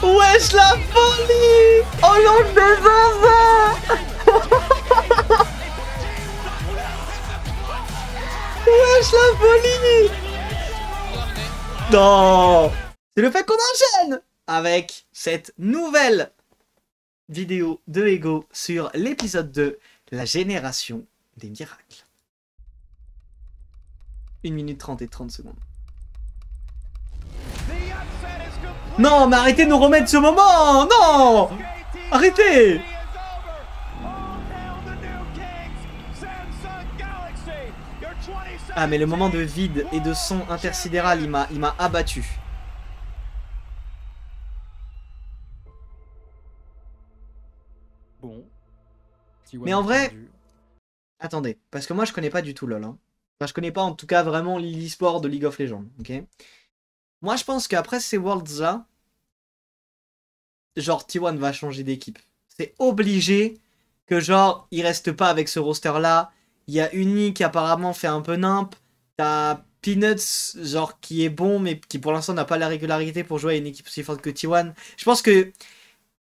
Wesh la folie. Oh l'angle de Zaza. Wesh la folie. Non. C'est le fait qu'on enchaîne avec cette nouvelle vidéo de Ego sur l'épisode 2, la génération des miracles. 1 minute 30 et 30 secondes. Non, mais arrêtez de nous remettre ce moment. Non. Arrêtez. Ah mais le moment de vide et de son intersidéral, il m'a abattu. Bon. Mais en vrai, attendez, parce que moi je connais pas du tout LoL. Hein. Enfin, je connais pas en tout cas vraiment l'e-sport de League of Legends, ok. Moi je pense qu'après ces Worlds là, genre T1 va changer d'équipe. C'est obligé que genre il reste pas avec ce roster là. Il y a Uni qui apparemment fait un peu nimp. T'as Peanuts genre qui est bon mais qui pour l'instant n'a pas la régularité pour jouer à une équipe aussi forte que T1. Je pense que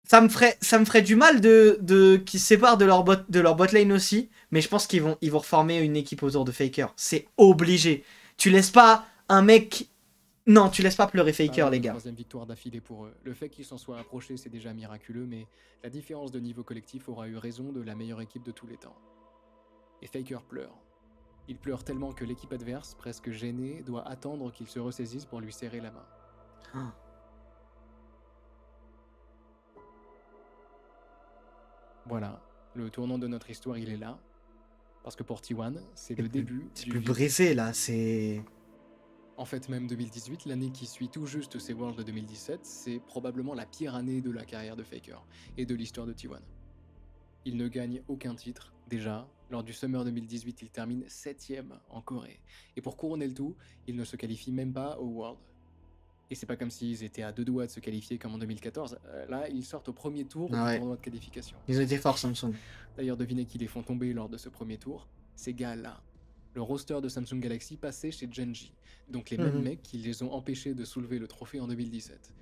ça me ferait du mal qu'ils se séparent de leur bot lane aussi, mais je pense qu'ils vont reformer une équipe autour de Faker. C'est obligé. Tu laisses pas un mec... Non, tu laisses pas pleurer Faker, les gars. Troisième victoire d'affilée pour eux. Le fait qu'ils s'en soient approchés, c'est déjà miraculeux, mais la différence de niveau collectif aura eu raison de la meilleure équipe de tous les temps. Et Faker pleure. Il pleure tellement que l'équipe adverse, presque gênée, doit attendre qu'il se ressaisisse pour lui serrer la main. Ah. Voilà, le tournant de notre histoire, il est là. Parce que pour T1, c'est le début C'est du plus vide. brisé là, c'est... En fait, même 2018, l'année qui suit tout juste ces Worlds de 2017, c'est probablement la pire année de la carrière de Faker et de l'histoire de T1. Il ne gagne aucun titre, déjà. Lors du Summer 2018, il termine 7ème en Corée. Et pour couronner le tout, il ne se qualifie même pas au World. Et c'est pas comme s'ils étaient à deux doigts de se qualifier comme en 2014. Là, ils sortent au premier tour du tournoi de qualification. Ils ont été forts, Samsung. D'ailleurs, devinez qui les font tomber lors de ce premier tour. C'est Gala. Le roster de Samsung Galaxy passait chez Genji. Donc les mêmes mecs qui les ont empêchés de soulever le trophée en 2017.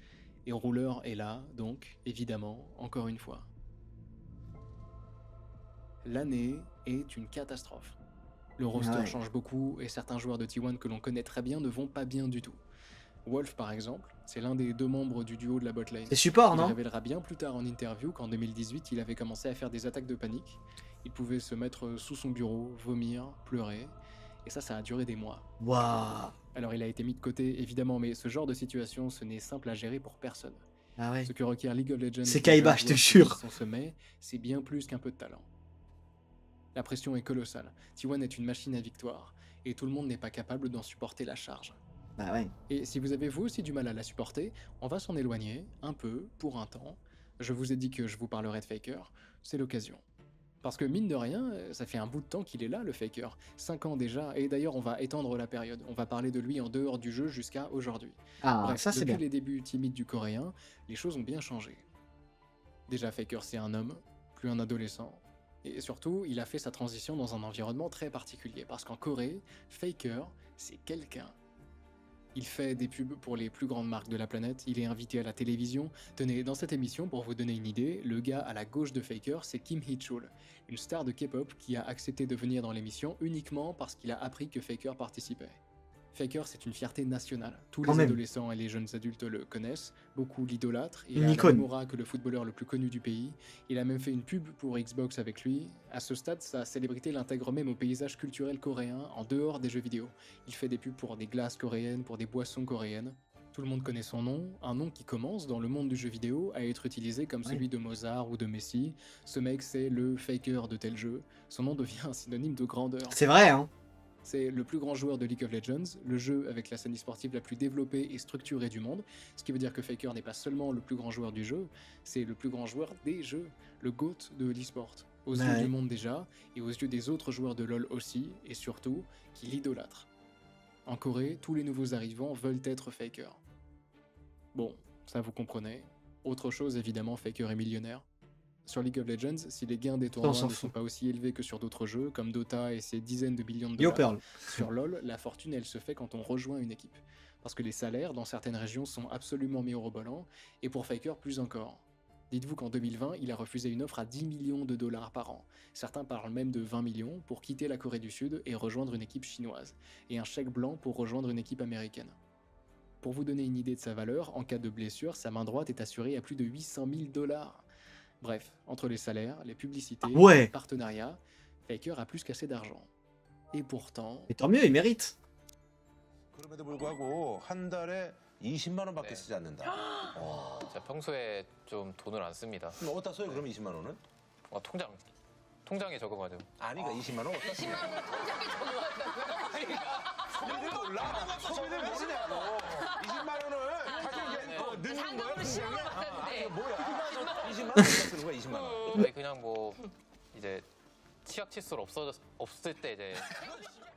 Et Rouleur est là, donc, évidemment, encore une fois. L'année est une catastrophe. Le roster change beaucoup et certains joueurs de T1 que l'on connaît très bien ne vont pas bien du tout. Wolf par exemple, c'est l'un des deux membres du duo de la botlane. C'est support, non? Il révélera bien plus tard en interview qu'en 2018 il avait commencé à faire des attaques de panique. Il pouvait se mettre sous son bureau, vomir, pleurer, et ça a duré des mois. Waouh. Alors il a été mis de côté évidemment, mais ce genre de situation ce n'est simple à gérer pour personne. Ah ouais. Ce que requiert League of Legends, c'est Kaiba, je te jure. Son sommet, c'est bien plus qu'un peu de talent. La pression est colossale. T1 est une machine à victoire, et tout le monde n'est pas capable d'en supporter la charge. Bah ouais. Et si vous avez vous aussi du mal à la supporter, on va s'en éloigner, un peu, pour un temps. Je vous ai dit que je vous parlerai de Faker, c'est l'occasion. Parce que mine de rien, ça fait un bout de temps qu'il est là, le Faker. 5 ans déjà, et d'ailleurs on va étendre la période. On va parler de lui en dehors du jeu jusqu'à aujourd'hui. Ah, bref, ça c'est bien. Depuis les débuts timides du coréen, les choses ont bien changé. Déjà Faker c'est un homme, plus un adolescent. Et surtout, il a fait sa transition dans un environnement très particulier. Parce qu'en Corée, Faker, c'est quelqu'un. Il fait des pubs pour les plus grandes marques de la planète, il est invité à la télévision. Tenez, dans cette émission, pour vous donner une idée, le gars à la gauche de Faker, c'est Kim Hee-chul, une star de K-pop qui a accepté de venir dans l'émission uniquement parce qu'il a appris que Faker participait. Faker, c'est une fierté nationale. Tous les adolescents et les jeunes adultes le connaissent, beaucoup l'idolâtrent. Il a la même aura que le footballeur le plus connu du pays. Il a même fait une pub pour Xbox avec lui. À ce stade, sa célébrité l'intègre même au paysage culturel coréen, en dehors des jeux vidéo. Il fait des pubs pour des glaces coréennes, pour des boissons coréennes. Tout le monde connaît son nom, un nom qui commence, dans le monde du jeu vidéo, à être utilisé comme celui de Mozart ou de Messi. Ce mec, c'est le Faker de tel jeu. Son nom devient un synonyme de grandeur. C'est vrai, hein. C'est le plus grand joueur de League of Legends, le jeu avec la scène e-sportive la plus développée et structurée du monde, ce qui veut dire que Faker n'est pas seulement le plus grand joueur du jeu, c'est le plus grand joueur des jeux, le GOAT de l'e-sport, aux yeux du monde déjà, et aux yeux des autres joueurs de LoL aussi, et surtout, qui l'idolâtrent. En Corée, tous les nouveaux arrivants veulent être Faker. Bon, ça vous comprenez. Autre chose, évidemment, Faker est millionnaire. Sur League of Legends, si les gains des tournois ne sont pas aussi élevés que sur d'autres jeux, comme Dota et ses dizaines de billions de dollars, sur LoL, la fortune elle se fait quand on rejoint une équipe. parce que les salaires dans certaines régions sont absolument mirobolants, et pour Faker plus encore. Dites-vous qu'en 2020, il a refusé une offre à 10 millions de dollars par an. Certains parlent même de 20 millions pour quitter la Corée du Sud et rejoindre une équipe chinoise, et un chèque blanc pour rejoindre une équipe américaine. Pour vous donner une idée de sa valeur, en cas de blessure, sa main droite est assurée à plus de 800 000 dollars. Bref, entre les salaires, les publicités, les Ouais. partenariats, Faker a plus qu'assez d'argent. Et pourtant... Et tant mieux, il mérite. 그럼에도 불구하고 한 달에 20만 원밖에 네. 쓰지 않는다. 제가 평소에 좀 돈을 안 씁니다. 그럼 어디다 써요? 그럼 20만 원은? 통장에 적어가죠. 아니 그러니까 20만 원 어디다 써요? 20만 원을 통장에 적어놨다고요? 소비를 몰라. 소비를 모르냐고. 20만 원을 다시 이제 넣는 거야? 잔금으로 씌워놨다는데. 아니 이거 뭐야? 20만 원 어디다 쓰는 거야? 20만 원. 아니 그냥 뭐 이제 치약 칫솔 없을 때 이제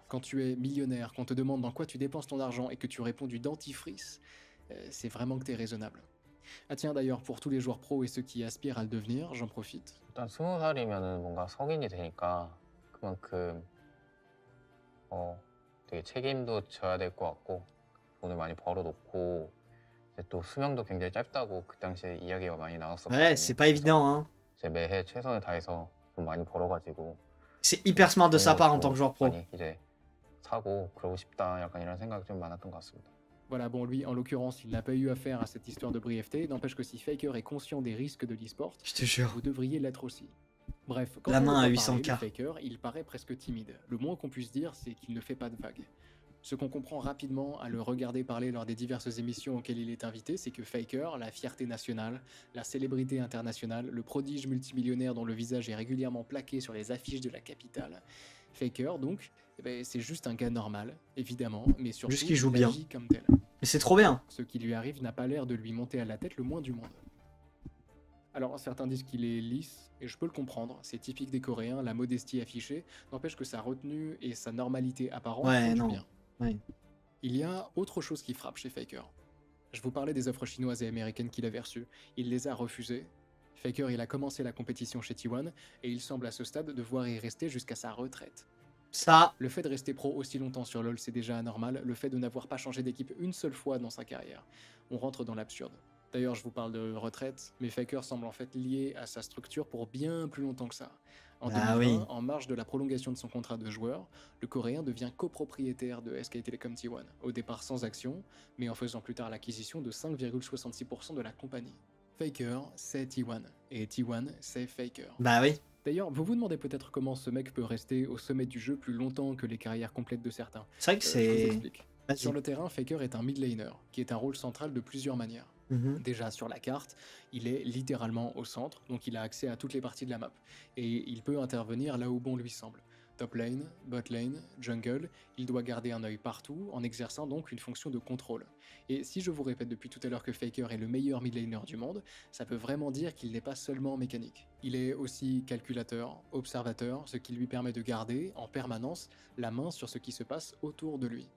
Quand tu es millionnaire, qu'on te demande dans quoi tu dépenses ton argent et que tu réponds du dentifrice, c'est vraiment que t'es raisonnable. Ah tiens d'ailleurs, pour tous les joueurs pros et ceux qui aspirent à le devenir, j'en profite. 일단 20살이면은 뭔가 성인이 되니까 그만큼 되게 책임도 져야 될 것 같고 돈을 많이 벌어놓고 이제 또 수명도 굉장히 짧다고 그 당시에 이야기가 많이 나왔었거든요. Ouais, c'est pas évident, hein. 이제 매해 최선을 다해서 돈 많이 벌어가지고 C'est hyper smart de sa part en tant que joueur pro. 많이 이제 사고 그러고 싶다 약간 이런 생각이 좀 많았던 것 같습니다. Voilà, bon lui, en l'occurrence, il n'a pas eu affaire à cette histoire de brièveté, n'empêche que si Faker est conscient des risques de l'e-sport, Je te jure. vous devriez l'être aussi. Bref, quand La on main le à voit 800K. parler, le Faker, il paraît presque timide. Le moins qu'on puisse dire, c'est qu'il ne fait pas de vagues. Ce qu'on comprend rapidement à le regarder parler lors des diverses émissions auxquelles il est invité, c'est que Faker, la fierté nationale, la célébrité internationale, le prodige multimillionnaire dont le visage est régulièrement plaqué sur les affiches de la capitale, Faker, donc, eh ben, c'est juste un gars normal, évidemment, mais surtout, Juste qu'il joue il bien. agit comme tel. Mais c'est trop bien. Ce qui lui arrive n'a pas l'air de lui monter à la tête le moins du monde. Alors certains disent qu'il est lisse, et je peux le comprendre, c'est typique des Coréens, la modestie affichée, n'empêche que sa retenue et sa normalité apparente Ouais, font du non. bien. Ouais. Il y a autre chose qui frappe chez Faker. Je vous parlais des offres chinoises et américaines qu'il avait reçues, il les a refusées. Faker, il a commencé la compétition chez T1, et il semble à ce stade devoir y rester jusqu'à sa retraite. Ça, Le fait de rester pro aussi longtemps sur LoL, c'est déjà anormal. Le fait de n'avoir pas changé d'équipe une seule fois dans sa carrière, on rentre dans l'absurde. D'ailleurs, je vous parle de retraite, mais Faker semble en fait lié à sa structure pour bien plus longtemps que ça. En Ah 2020, oui. en marge de la prolongation de son contrat de joueur, le Coréen devient copropriétaire de SK Telecom T1, au départ sans action, mais en faisant plus tard l'acquisition de 5,66% de la compagnie. Faker, c'est T1, et T1, c'est Faker. bah oui. D'ailleurs, vous vous demandez peut-être comment ce mec peut rester au sommet du jeu plus longtemps que les carrières complètes de certains. C'est vrai que Je vous c'est. explique. Vas-y. Sur le terrain, Faker est un mid laner, qui est un rôle central de plusieurs manières. Mhm. Déjà sur la carte, il est littéralement au centre, donc il a accès à toutes les parties de la map. Et il peut intervenir là où bon lui semble. Top lane, bot lane, jungle, il doit garder un œil partout, en exerçant donc une fonction de contrôle. Et si je vous répète depuis tout à l'heure que Faker est le meilleur mid laner du monde, ça peut vraiment dire qu'il n'est pas seulement mécanique. Il est aussi calculateur, observateur, ce qui lui permet de garder, en permanence, la main sur ce qui se passe autour de lui.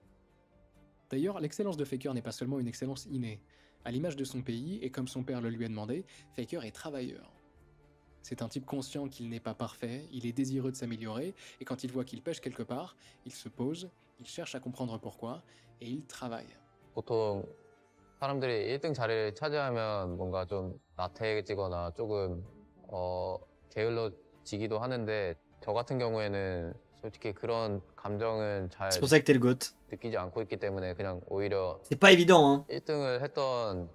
D'ailleurs, l'excellence de Faker n'est pas seulement une excellence innée. À l'image de son pays, et comme son père le lui a demandé, Faker est travailleur. C'est un type conscient qu'il n'est pas parfait, il est désireux de s'améliorer, et quand il voit qu'il pêche quelque part, il se pose, il cherche à comprendre pourquoi, et il travaille. 보통 사람들이 1등 자리를 차지하면 뭔가 좀 나태해지거나 조금 게을러지기도 하는데 저 같은 경우에는 솔직히 그런 감정은 잘 C'est pour ça que t'es le GOAT. 느끼지 않고 있기 때문에 그냥 오히려 C'est pas évident, hein. 1등을 했던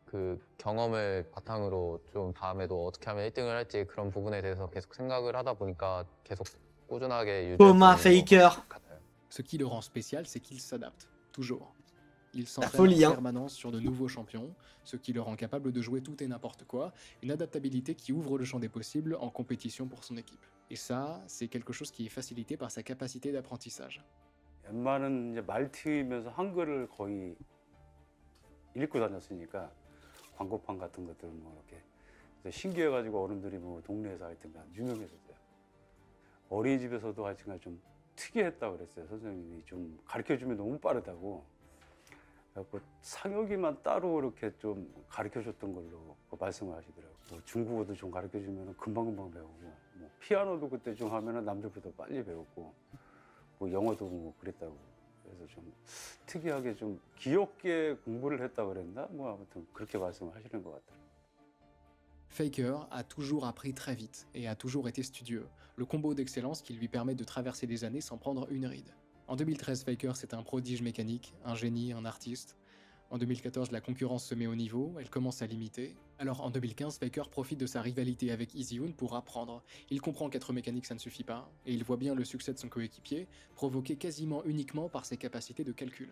그 경험을 바탕으로 좀 다음에도 어떻게 하면 1등을 할지 그런 부분에 대해서 계속 생각을 하다 보니까 계속 꾸준하게 유지할 수 Thomas 있는 Faker. 것 같아요. Ce qui le rend spécial, c'est qu'il s'adapte, toujours. Il folie, s'entraîne en hein. permanence sur de nouveaux champions, ce qui le rend capable de jouer tout et n'importe quoi, une adaptabilité qui ouvre le champ des possibles en compétition pour son équipe. Et ça, c'est quelque chose qui est facilité par sa capacité d'apprentissage. 웬만한 이제 말티면서 한글을 거의 읽고 다녔으니까 광고판 같은 것들은 뭐 이렇게 그래서 신기해가지고 어른들이 뭐 동네에서 하여튼 유명했었어요. 어린이집에서도 하여튼 좀 특이했다고 그랬어요. 선생님이 좀 가르쳐주면 너무 빠르다고. 그래갖고 상혁이만 따로 이렇게 좀 가르쳐줬던 걸로 말씀을 하시더라고요. 뭐 중국어도 좀 가르쳐주면 금방금방 배우고 뭐 피아노도 그때 좀 하면 남들보다 빨리 배웠고 뭐 영어도 뭐 그랬다고. 그래서 그래서 좀 특이하게 좀 귀엽게 공부를 했다 그랬나? 뭐 아무튼 그렇게 말씀하시는 것 같아요. Faker a toujours appris très vite et a toujours été studieux, le combo d'excellence qui lui permet de traverser les années sans prendre une ride. En 2013, Faker c'est un prodige mécanique, un génie, un artiste. En 2014, la concurrence se met au niveau, elle commence à l'imiter. Alors en 2015, Faker profite de sa rivalité avec Easyhoon pour apprendre. Il comprend qu'être mécanique ça ne suffit pas, et il voit bien le succès de son coéquipier, provoqué quasiment uniquement par ses capacités de calcul.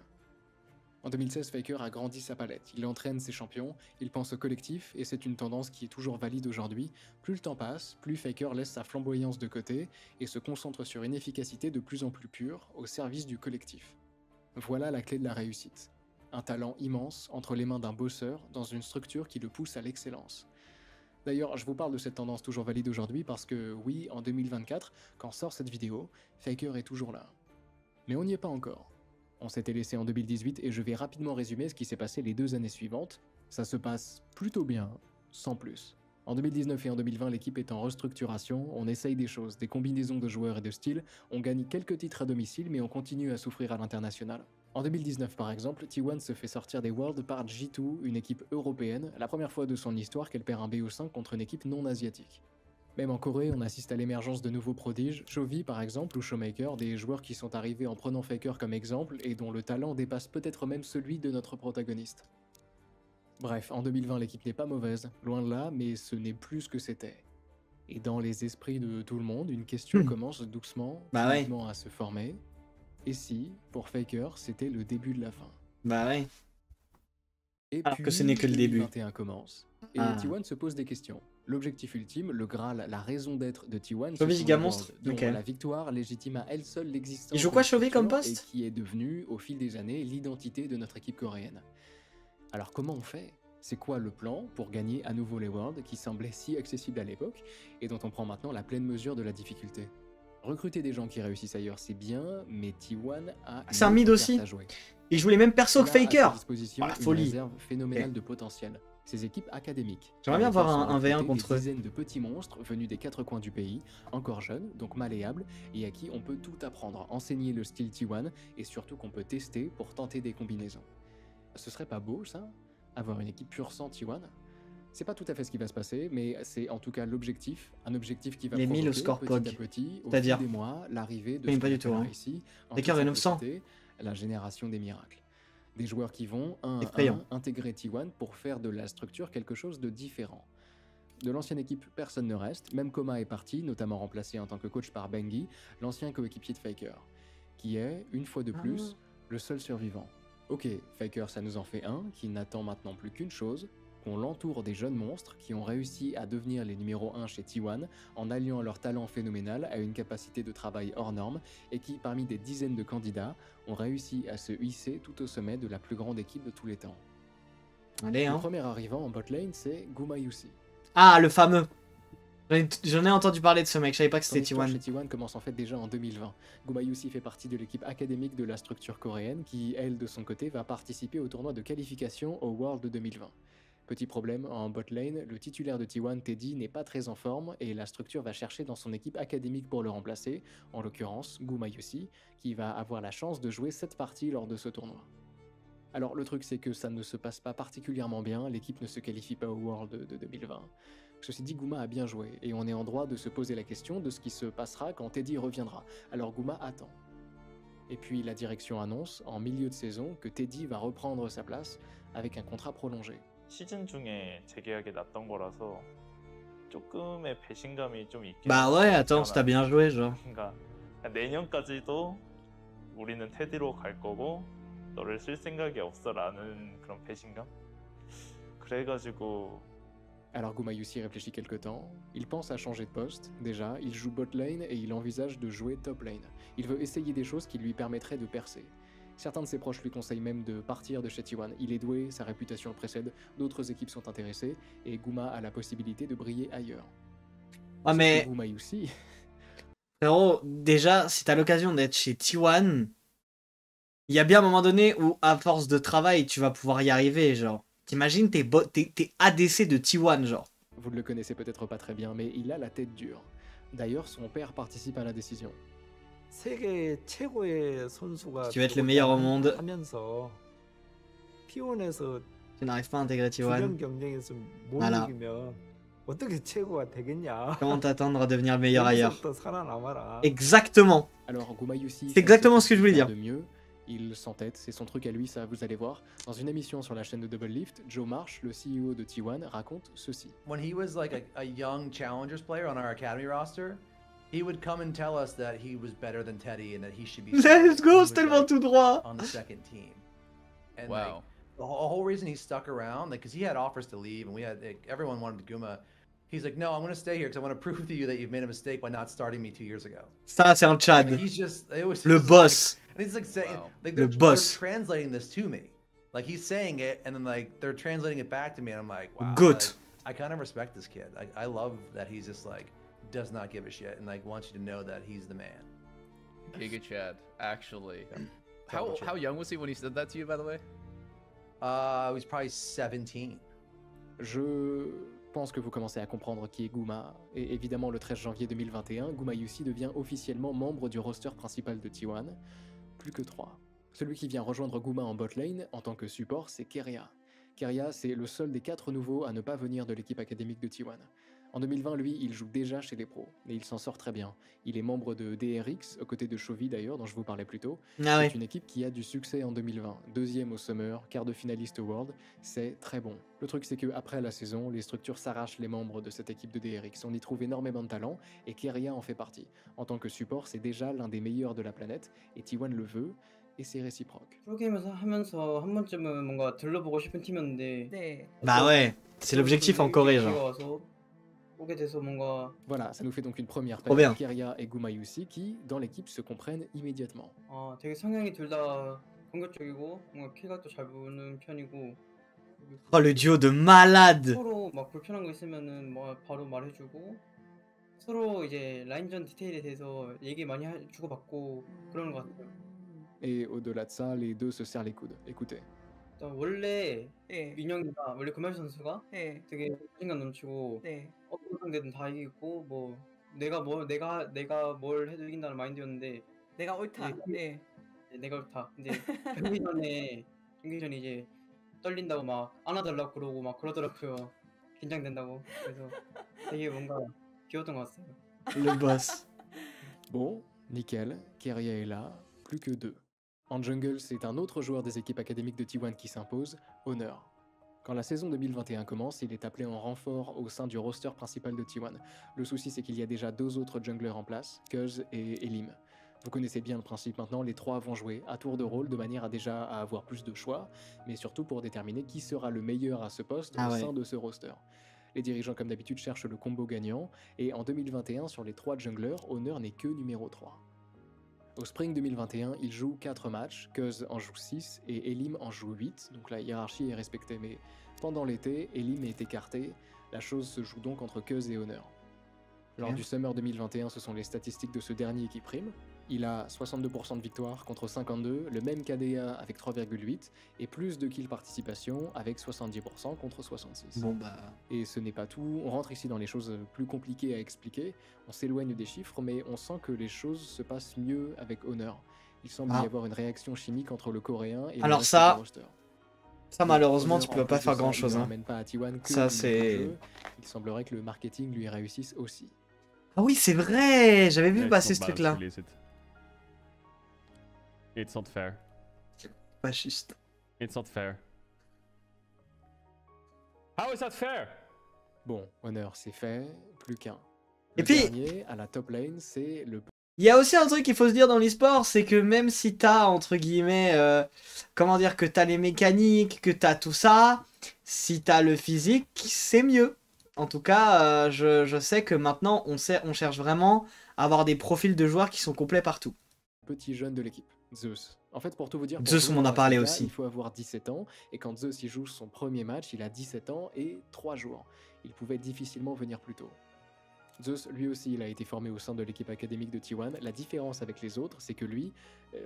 En 2016, Faker a grandi sa palette, il entraîne ses champions, il pense au collectif, et c'est une tendance qui est toujours valide aujourd'hui. Plus le temps passe, plus Faker laisse sa flamboyance de côté, et se concentre sur une efficacité de plus en plus pure, au service du collectif. Voilà la clé de la réussite. Un talent immense entre les mains d'un bosseur dans une structure qui le pousse à l'excellence. D'ailleurs, je vous parle de cette tendance toujours valide aujourd'hui parce que, oui, en 2024, quand sort cette vidéo, Faker est toujours là. Mais on n'y est pas encore. On s'était laissé en 2018 et je vais rapidement résumer ce qui s'est passé les 2 années suivantes. Ça se passe plutôt bien, sans plus. En 2019 et en 2020, l'équipe est en restructuration, on essaye des choses, des combinaisons de joueurs et de styles, on gagne quelques titres à domicile mais on continue à souffrir à l'international. En 2019 par exemple, T1 se fait sortir des Worlds par G2, une équipe européenne, la première fois de son histoire qu'elle perd un BO5 contre une équipe non asiatique. Même en Corée, on assiste à l'émergence de nouveaux prodiges, Chovy par exemple ou Showmaker, des joueurs qui sont arrivés en prenant Faker comme exemple et dont le talent dépasse peut-être même celui de notre protagoniste. Bref, en 2020 l'équipe n'est pas mauvaise, loin de là, mais ce n'est plus ce que c'était. Et dans les esprits de tout le monde, une question commence doucement, timidement à se former. Et si, pour Faker, c'était le début de la fin? Bah ouais. Et Alors puis, que ce n'est que le début. 2021 commence, et T1 se pose des questions. L'objectif ultime, le Graal, la raison d'être de T1, Chovy, c'est giga son monstre. award, dont Ok. la victoire légitime à elle seule l'existence. Il joue de quoi, la Chovy, comme structure poste? Et qui est devenu, au fil des années, l'identité de notre équipe coréenne. Alors comment on fait? C'est quoi le plan pour gagner à nouveau les Worlds qui semblaient si accessibles à l'époque et dont on prend maintenant la pleine mesure de la difficulté? Recruter des gens qui réussissent ailleurs, c'est bien, mais T1 a C'est un une mid autre aussi. carte à jouer. Il joue les mêmes persos que Elle a à Faker. sa disposition Oh, la une folie. réserve phénoménale de potentiel. Ces équipes académiques. J'aimerais bien Dans voir lesquelles un sont V1 recrutés contre eux. des dizaines de petits monstres venus des 4 coins du pays, encore jeunes, donc malléables, et à qui on peut tout apprendre, enseigner le style T1, et surtout qu'on peut tester pour tenter des combinaisons. Ce serait pas beau, ça? Avoir une équipe pure sang T1? C'est pas tout à fait ce qui va se passer, mais c'est en tout cas l'objectif, un objectif qui va Les 1000 au provoquer score petit POG. à petit, au C'est-à-dire fil des mois, l'arrivée de Oui, ce pas qu'on du tout, appellera hein. ici, en L'écart toute est 900. simplicité, la génération des miracles. Des joueurs qui vont, un à Effrayant. un, intégrer T1 pour faire de la structure quelque chose de différent. De l'ancienne équipe, personne ne reste, même Koma est parti, notamment remplacé en tant que coach par Bengi, l'ancien coéquipier de Faker, qui est, une fois de plus, le seul survivant. Ok, Faker ça nous en fait un, qui n'attend maintenant plus qu'une chose, qu'on l'entoure des jeunes monstres qui ont réussi à devenir les numéros 1 chez T1 en alliant leur talent phénoménal à une capacité de travail hors norme et qui, parmi des dizaines de candidats, ont réussi à se hisser tout au sommet de la plus grande équipe de tous les temps. Allez, Le hein. premier arrivant en botlane, c'est Gumayusi. Ah, le fameux. J'en ai entendu parler de ce mec, je savais pas que Son c'était histoire T1. chez T1 commence en fait déjà en 2020. Gumayusi fait partie de l'équipe académique de la structure coréenne qui, elle, de son côté, va participer au tournoi de qualification au World 2020. Petit problème, en botlane, le titulaire de T1, Teddy, n'est pas très en forme et la structure va chercher dans son équipe académique pour le remplacer, en l'occurrence Gumayusi, qui va avoir la chance de jouer 7 parties lors de ce tournoi. Alors le truc c'est que ça ne se passe pas particulièrement bien, l'équipe ne se qualifie pas au World de 2020. Ceci dit, Guma a bien joué, et on est en droit de se poser la question de ce qui se passera quand Teddy reviendra. Alors Guma attend. Et puis la direction annonce, en milieu de saison, que Teddy va reprendre sa place avec un contrat prolongé. 시즌 중에 재계약이 났던 거라서 조금의 배신감이 좀 있긴 Bah ouais, attends, si t'as bien joué, genre. 그러니까 내년까지도 우리는 테디로 갈 거고 너를 쓸 생각이 없어라는 그런 배신감? 그래가지고 Alors Gumayusi réfléchit quelque temps, il pense à changer de poste, déjà, il joue bot lane et il envisage de jouer top lane. Il veut essayer des choses qui lui permettraient de percer. Certains de ses proches lui conseillent même de partir de chez T1. Il est doué, sa réputation le précède, d'autres équipes sont intéressées, et Guma a la possibilité de briller ailleurs. Ah, Sauf mais que Gumayusi, frérot, déjà, si t'as l'occasion d'être chez T1, il y a bien un moment donné où, à force de travail, tu vas pouvoir y arriver, genre. T'imagines, t'es ADC de T1, genre. vous ne le connaissez peut-être pas très bien, mais il a la tête dure. D'ailleurs, son père participe à la décision. 세계 최고의 선수가 Si tu veux être le meilleur au monde, 하면서 T1에서 tu n'arrives pas à intégrer T1. 주변 경쟁에서 못 Voilà. 이기면 어떻게 최고가 되겠냐? Comment t'attendre à devenir le meilleur ailleurs? 여기서부터 살아남아라. Exactement. Alors Guma Yusi, C'est exactement ce que je voulais faire dire. de mieux. Il s'entête, c'est son truc à lui, ça vous allez voir. Dans une émission sur la chaîne de Double Lift, Joe Marsh, le CEO de T1, raconte ceci. When he was like a young challengers player on our academy roster, he would come and tell us that he was better than Teddy and that he should be. Let's He go, was, c'est tellement like, tout droit. on the second team. And Wow. like the whole reason he stuck around, like, because he had offers to leave, and we had everyone wanted Guma. He's like, no, I'm going to stay here because I want to prove to you that you've made a mistake by not starting me 2 years ago. Ça, c'est un Chad. Like, he's just it was Le just boss. Like, and he's like saying, Wow. like Le they're boss. translating this to me. Like he's saying it, and then like they're translating it back to me, and I'm like, wow. Good. Like, I kind of respect this kid. I love that he's just like does not give a shit and like wants you to know that he's the man. Giga Chad, actually. Double Chad. How young was he when he said that to you, by the way? He was probably 17. Je pense que vous commencez à comprendre qui est Guma. Et évidemment, le 13 janvier 2021, Guma Yusi devient officiellement membre du roster principal de T1. Plus que 3. Celui qui vient rejoindre Guma en bot lane en tant que support, c'est Keria. Keria, c'est le seul des 4 nouveaux à ne pas venir de l'équipe académique de T1. En 2020, lui, il joue déjà chez les pros, et il s'en sort très bien. Il est membre de DRX, aux côtés de Chovy d'ailleurs, dont je vous parlais plus tôt. Ah ouais. C'est une équipe qui a du succès en 2020, deuxième au Summer, quart de finaliste au World, c'est très bon. Le truc c'est que après la saison, les structures s'arrachent les membres de cette équipe de DRX. On y trouve énormément de talent, et Keria en fait partie. En tant que support, c'est déjà l'un des meilleurs de la planète, et T1 le veut, et c'est réciproque. 프로게임에서 하면서 한 번쯤은 뭔가 들러보고 싶은 팀이었는데 네. Bah ouais, c'est l'objectif en Corée, genre. 와서 오게 돼서 뭔가 Voilà, ça nous fait donc une première Trop bien. paire, Keria et Guma Yusi, qui, dans l'équipe, se comprennent immédiatement. 되게 성향이 둘 다 공격적이고 뭔가 킬각도 잘 보는 편이고 Oh, le duo de malade. 서로 막 불편한 거 있으면은 뭐 바로 말해주고 서로 이제 라인전 디테일에 대해서 얘기 많이 주고받고 그러는 것 같아요. Et au-delà de ça, les deux se serrent les coudes. Écoutez. 일단 원래 네. 윤영이가 원래 금발 선수가 네. 되게 자신감 넘치고 네. 어떤 상대든 다 이기고 뭐 내가 뭘 해도 이긴다는 마인드였는데 내가 옳다. 네. 내가 옳다. 근데 경기 전에 이제 떨린다고 막 안아달라고 그러고 막 그러더라고요. 긴장된다고. 그래서 되게 뭔가 귀여웠던 것 같아요. Le boss. Bon, nickel, Keria est là, plus que 2. En jungle, c'est un autre joueur des équipes académiques de T1 qui s'impose, Honor. Quand la saison 2021 commence, il est appelé en renfort au sein du roster principal de T1. Le souci, c'est qu'il y a déjà 2 autres junglers en place, Cuz et Elim. Vous connaissez bien le principe maintenant, les 3 vont jouer à tour de rôle de manière à déjà avoir plus de choix, mais surtout pour déterminer qui sera le meilleur à ce poste Ah au ouais. sein de ce roster. Les dirigeants, comme d'habitude, cherchent le combo gagnant, et en 2021, sur les 3 junglers, Honor n'est que numéro 3. Au Spring 2021, il joue 4 matchs, Cuz en joue 6 et Elim en joue 8, donc la hiérarchie est respectée. Mais pendant l'été, Elim est écarté, la chose se joue donc entre Cuz et Honor. Lors Bien. du Summer 2021, ce sont les statistiques de ce dernier qui priment. Il a 62% de victoires contre 52, le même KDA avec 3,8 et plus de kills participation avec 70% contre 66. Bon bah. Et ce n'est pas tout, on rentre ici dans les choses plus compliquées à expliquer, on s'éloigne des chiffres, mais on sent que les choses se passent mieux avec Honor. Il semble Ah. y avoir une réaction chimique entre le coréen et Alors le reste ça, du roster. Ça malheureusement Honor, tu peux en pas plus de faire ça, grand il chose. ne Hein. ramène pas à T1 que Ça, le c'est- jeu. Il semblerait que le marketing lui réussisse aussi. Ah oui c'est vrai, j'avais vu Yeah, passer it's ce not bad truc là. to release it. It's not fair. Pas juste. It's not fair. How is that fair? Bon, Honor, c'est fait, plus qu'un. Et Le puis- dernier, à la top lane, c'est le Il y a aussi un truc qu'il faut se dire dans l'e-sport, c'est que même si t'as, entre guillemets, comment dire, que t'as les mécaniques, que t'as tout ça, si t'as le physique, c'est mieux. En tout cas, je sais que maintenant, on cherche vraiment à avoir des profils de joueurs qui sont complets partout. petit jeune de l'équipe, Zeus. En fait, pour tout vous dire, pour Zeus, jouer on en a en parlé LCK, aussi. il faut avoir 17 ans, et quand Zeus il joue son premier match, il a 17 ans et 3 jours. Il pouvait difficilement venir plus tôt. Zeus, lui aussi, il a été formé au sein de l'équipe académique de T1. La différence avec les autres, c'est que lui,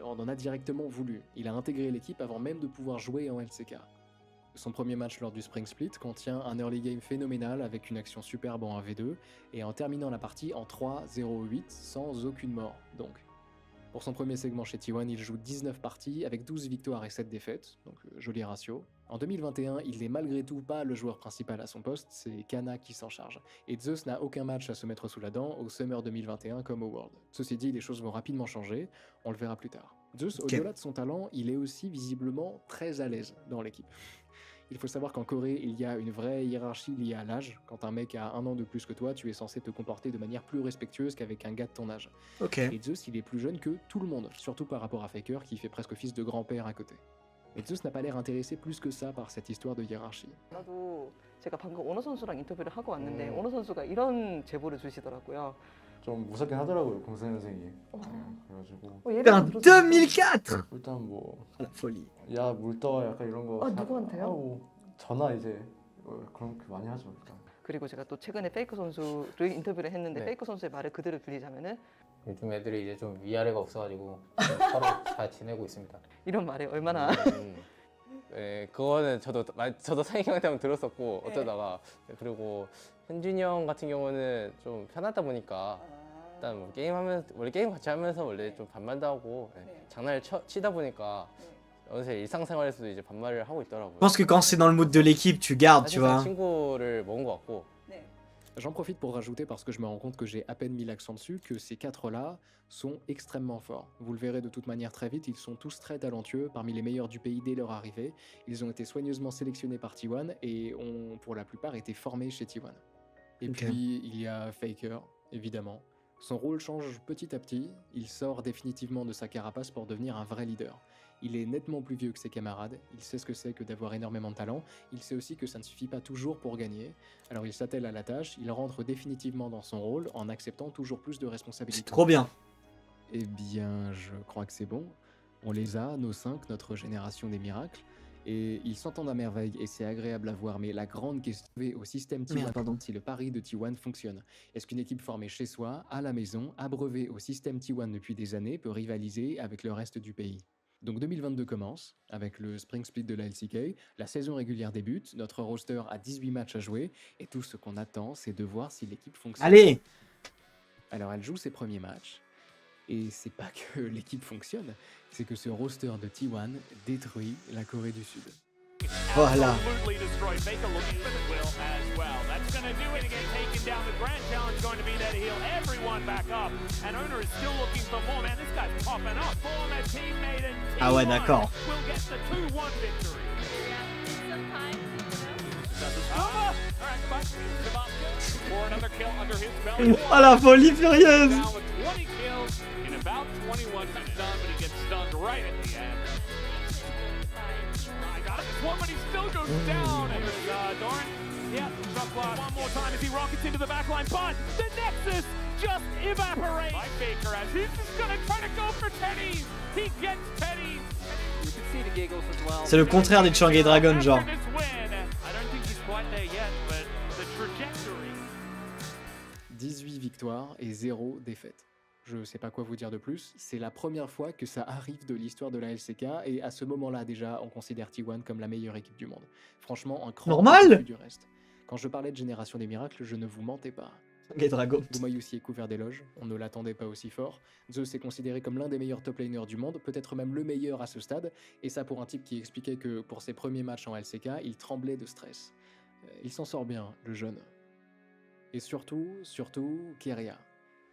on en a directement voulu. Il a intégré l'équipe avant même de pouvoir jouer en LCK. Son premier match lors du Spring Split contient un early game phénoménal avec une action superbe en 1v2 et en terminant la partie en 3-0-8 sans aucune mort. Donc, Pour son premier segment chez T1, il joue 19 parties avec 12 victoires et 7 défaites, donc joli ratio. En 2021, il n'est malgré tout pas le joueur principal à son poste, c'est Kana qui s'en charge. Et Zeus n'a aucun match à se mettre sous la dent au Summer 2021 comme au World. Ceci dit, les choses vont rapidement changer, on le verra plus tard. Zeus, au-delà de son talent, il est aussi visiblement très à l'aise dans l'équipe. Il faut savoir qu'en Corée, il y a une vraie hiérarchie liée à l'âge. Quand un mec a 1 an de plus que toi, tu es censé te comporter de manière plus respectueuse qu'avec un gars de ton âge. Ok. Et Zeus, il est plus jeune que tout le monde, surtout par rapport à Faker qui fait presque fils de grand-père à côté. Mais Zeus n'a pas l'air intéressé plus que ça par cette histoire de hiérarchie. 나도 제가 방금 오너 선수랑 인터뷰를 하고 왔는데 오너 선수가 이런 제보를 주시더라고요. 좀 무섭긴 하더라고요, 04년생이. 그래가지고. 예를 En 들어서 2004. 일단 뭐. La folie. 야, 물 떠 약간 이런 거. 누구한테요? 하고 전화 이제 그런 거 많이 하죠, 일단. 그리고 제가 또 최근에 페이커 선수를 인터뷰를 했는데 네. 페이커 선수의 말을 그대로 빌리자면은 요즘 애들이 이제 좀 위아래가 없어가지고 좀 서로 잘 지내고 있습니다. 이런 말에 얼마나 네, 그거는 저도 상희 형한테 한번 들었었고 어쩌다가 그리고 현준이 형 같은 경우는 좀 편하다 보니까 일단 뭐 게임하면서 원래 게임 같이 하면서 원래 좀 반말도 하고 장난을 치다 보니까 어느새 일상생활에서도 이제 반말을 하고 있더라고요. Je pense que quand c'est dans le mood de l'équipe, tu gardes, tu vois. 친구를 먹은 것 같고. J'en profite pour rajouter, parce que je me rends compte que j'ai à peine mis l'accent dessus, que ces 4-là sont extrêmement forts. Vous le verrez de toute manière très vite, ils sont tous très talentueux, parmi les meilleurs du pays dès leur arrivée. Ils ont été soigneusement sélectionnés par T1 et ont pour la plupart été formés chez T1. Et Ok. puis il y a Faker, évidemment. Son rôle change petit à petit, il sort définitivement de sa carapace pour devenir un vrai leader. Il est nettement plus vieux que ses camarades, il sait ce que c'est que d'avoir énormément de talent, il sait aussi que ça ne suffit pas toujours pour gagner, alors il s'attelle à la tâche, il rentre définitivement dans son rôle en acceptant toujours plus de responsabilités. Trop bien. Eh bien, je crois que c'est bon. On les a, nos 5, notre génération des miracles, et ils s'entendent à merveille et c'est agréable à voir, mais la grande question est au système T1 Merde, pardon. si le pari de T1 fonctionne. Est-ce qu'une équipe formée chez soi, à la maison, abreuvée au système T1 depuis des années, peut rivaliser avec le reste du pays? Donc 2022 commence, avec le Spring Split de la LCK, la saison régulière débute, notre roster a 18 matchs à jouer, et tout ce qu'on attend, c'est de voir si l'équipe fonctionne. Allez! Alors elle joue ses premiers matchs, et c'est pas que l'équipe fonctionne, c'est que ce roster de T1 détruit la Corée du Sud. Voilà. Absolutely destroyed. Faker looking for the will as well. That's going to do it again, taking down the grand challenge, going to be there to heal everyone back up. And Owner is still looking for more. Man, this guy's popping up. Former teammate and Ah ouais, T1 d'accord. will get the 2-1 victory. All right, goodbye. Sebastian for another kill under his belt. Oh la folie furieuse! Down with 20 kills in about 21 minutes. Done, but he gets stunned right at the end. I got it. This one, but he still goes down. And there's Doran. Yeah, shot clock. One more time as he rockets into the backline. But the Nexus just evaporates. By Faker as he's just going to try to go for Teddy. He gets Teddy. You can see the giggles as well. C'est le contraire des Changi Dragon, genre. After this win, I don't think he's quite there yet, but the trajectory. 18 victoires et 0 défaites. Je sais pas quoi vous dire de plus, c'est la première fois que ça arrive de l'histoire de la LCK et à ce moment-là déjà on considère T1 comme la meilleure équipe du monde. Franchement un cran Normal. au-dessus du reste. Quand je parlais de génération des miracles, je ne vous mentais pas. Les dragons. Gumayusi est couvert d'éloges, on ne l'attendait pas aussi fort. Zeus est considéré comme l'un des meilleurs top laners du monde, peut-être même le meilleur à ce stade, et ça pour un type qui expliquait que pour ses premiers matchs en LCK, il tremblait de stress. Il s'en sort bien, le jeune. Et surtout, Keria.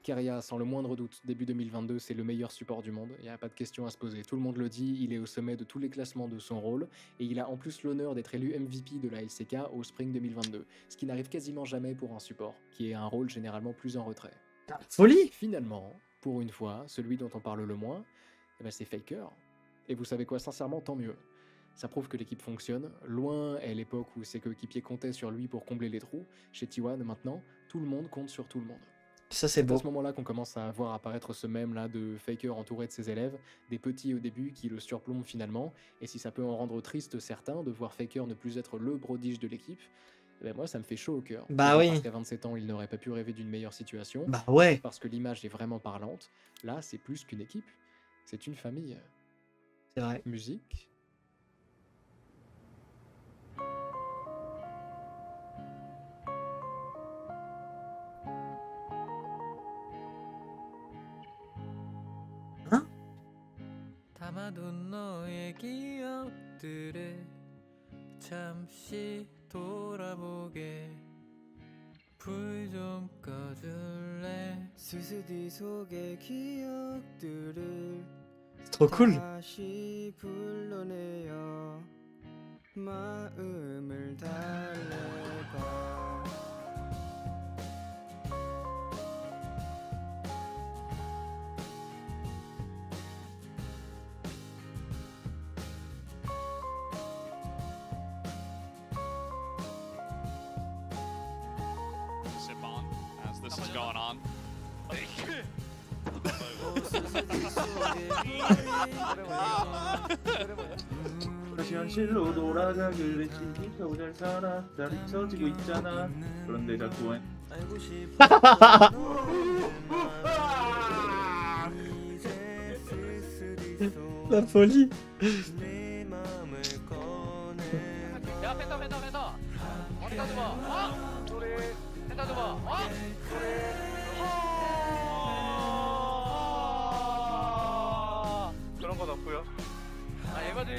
Keria, sans le moindre doute, début 2022, c'est le meilleur support du monde, il n'y a pas de question à se poser. Tout le monde le dit, il est au sommet de tous les classements de son rôle, et il a en plus l'honneur d'être élu MVP de la LCK au Spring 2022, ce qui n'arrive quasiment jamais pour un support, qui est un rôle généralement plus en retrait. Folie! Finalement, pour une fois, celui dont on parle le moins, eh ben c'est Faker. Et vous savez quoi, sincèrement, tant mieux. Ça prouve que l'équipe fonctionne, loin est l'époque où ses coéquipiers comptaient sur lui pour combler les trous. Chez T1, maintenant, tout le monde compte sur tout le monde. Ça c'est beau. à ce moment-là qu'on commence à voir apparaître ce mème là de Faker entouré de ses élèves, des petits au début qui le surplombent finalement, et si ça peut en rendre triste certains de voir Faker ne plus être le prodige de l'équipe, eh ben moi ça me fait chaud au cœur. Bah oui. Parce qu'à 27 ans il n'aurait pas pu rêver d'une meilleure situation. Bah ouais. Parce que l'image est vraiment parlante. Là c'est plus qu'une équipe, c'est une famille. C'est vrai. Musique. Hein? 아마도 너의 기억들을 잠시 돌아보게 불 좀 꺼줄래 스스디 속의 기억들을 Trop cool. 다시 불러내어 마음을 달래봐 Sip on as this is going on. 다시 현실로 돌아가길래 지니까 잘 살아 잘 잊혀지고 있잖아 그런데 자꾸 La folie. 야 펜타 펜타 펜타 어디다 줘봐 어? 소리 펜타 줘봐 어? 그런 건 없고요. 아 얘가지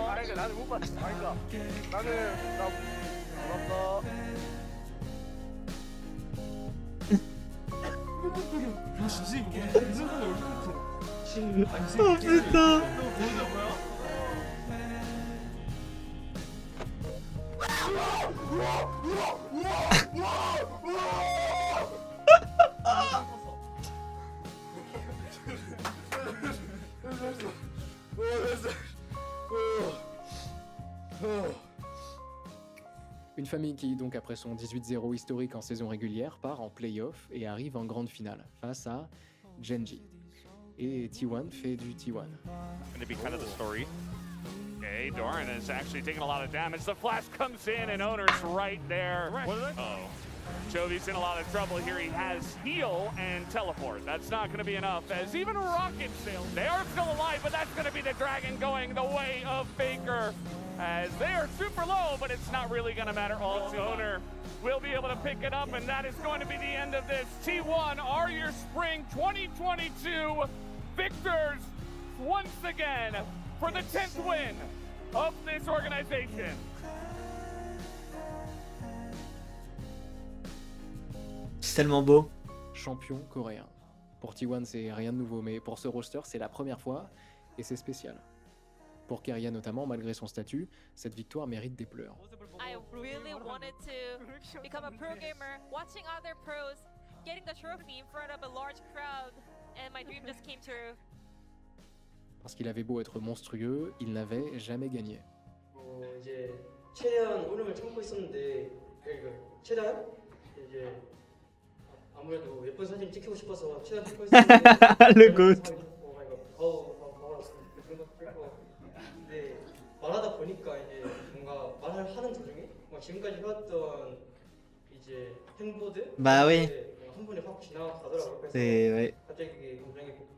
아니 나는 못 봤어. 아니다. 나는 나 몰랐어. Oh putain. Une famille qui, donc après son 18-0 historique en saison régulière, part en play-off et arrive en grande finale face à Genji. Et T1 fait du T1. Going to be kind of the story. Okay, Doran is actually taking a lot of damage. The flash comes in and Owner's right there. Oh. Jovi's in a lot of trouble here. He has heal and teleport. That's not going to be enough as even Rocket Sail, they are still alive, but that's going to be the Dragon going the way of Faker as they are super low, but it's not really going to matter. All Owner will be able to pick it up, and that is going to be the end of this. T1 are your spring 2022 victors once again for the 10th win of this organization. C'est tellement beau. Champion coréen. Pour T1, c'est rien de nouveau, mais pour ce roster, c'est la première fois et c'est spécial. Pour Keria notamment, malgré son statut, cette victoire mérite des pleurs. I really wanted to become a pro gamer, watching other pros, getting the trophy in front of a large crowd, and my dream just came true. Parce qu'il avait beau être monstrueux, il n'avait jamais gagné. 이제 최대한 울음을 참고 있었는데 그러니까 최대한 이제 아무래도 예쁜 사진 찍히고 싶어서 최대한 참고 있었는데 Le goat. 근데 말하다 보니까 이제 뭔가 말을 하는 도중에 지금까지 해왔던 이제 행보들 Bah oui. 한 번에 확 지나가더라고요. 그래서 C'est ouais. 갑자기 굉장히 그렇게.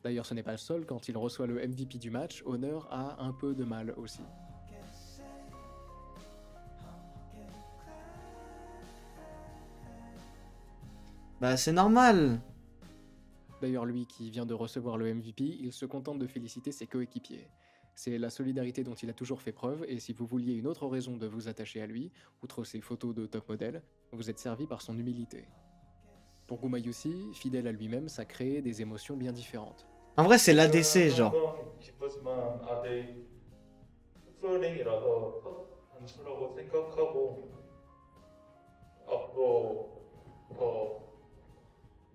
D'ailleurs, ce n'est pas le seul, quand il reçoit le MVP du match, Honor a un peu de mal aussi. Bah c'est normal. D'ailleurs, lui qui vient de recevoir le MVP, il se contente de féliciter ses coéquipiers. C'est la solidarité dont il a toujours fait preuve, et si vous vouliez une autre raison de vous attacher à lui, outre ses photos de top modèle, vous êtes servi par son humilité. Pour Gumayusi, fidèle à lui-même, ça crée des émotions bien différentes. En vrai, c'est l'ADC, genre. 싶었지만 아들 프로링이라서 한수라고 생각하고 앞으로 더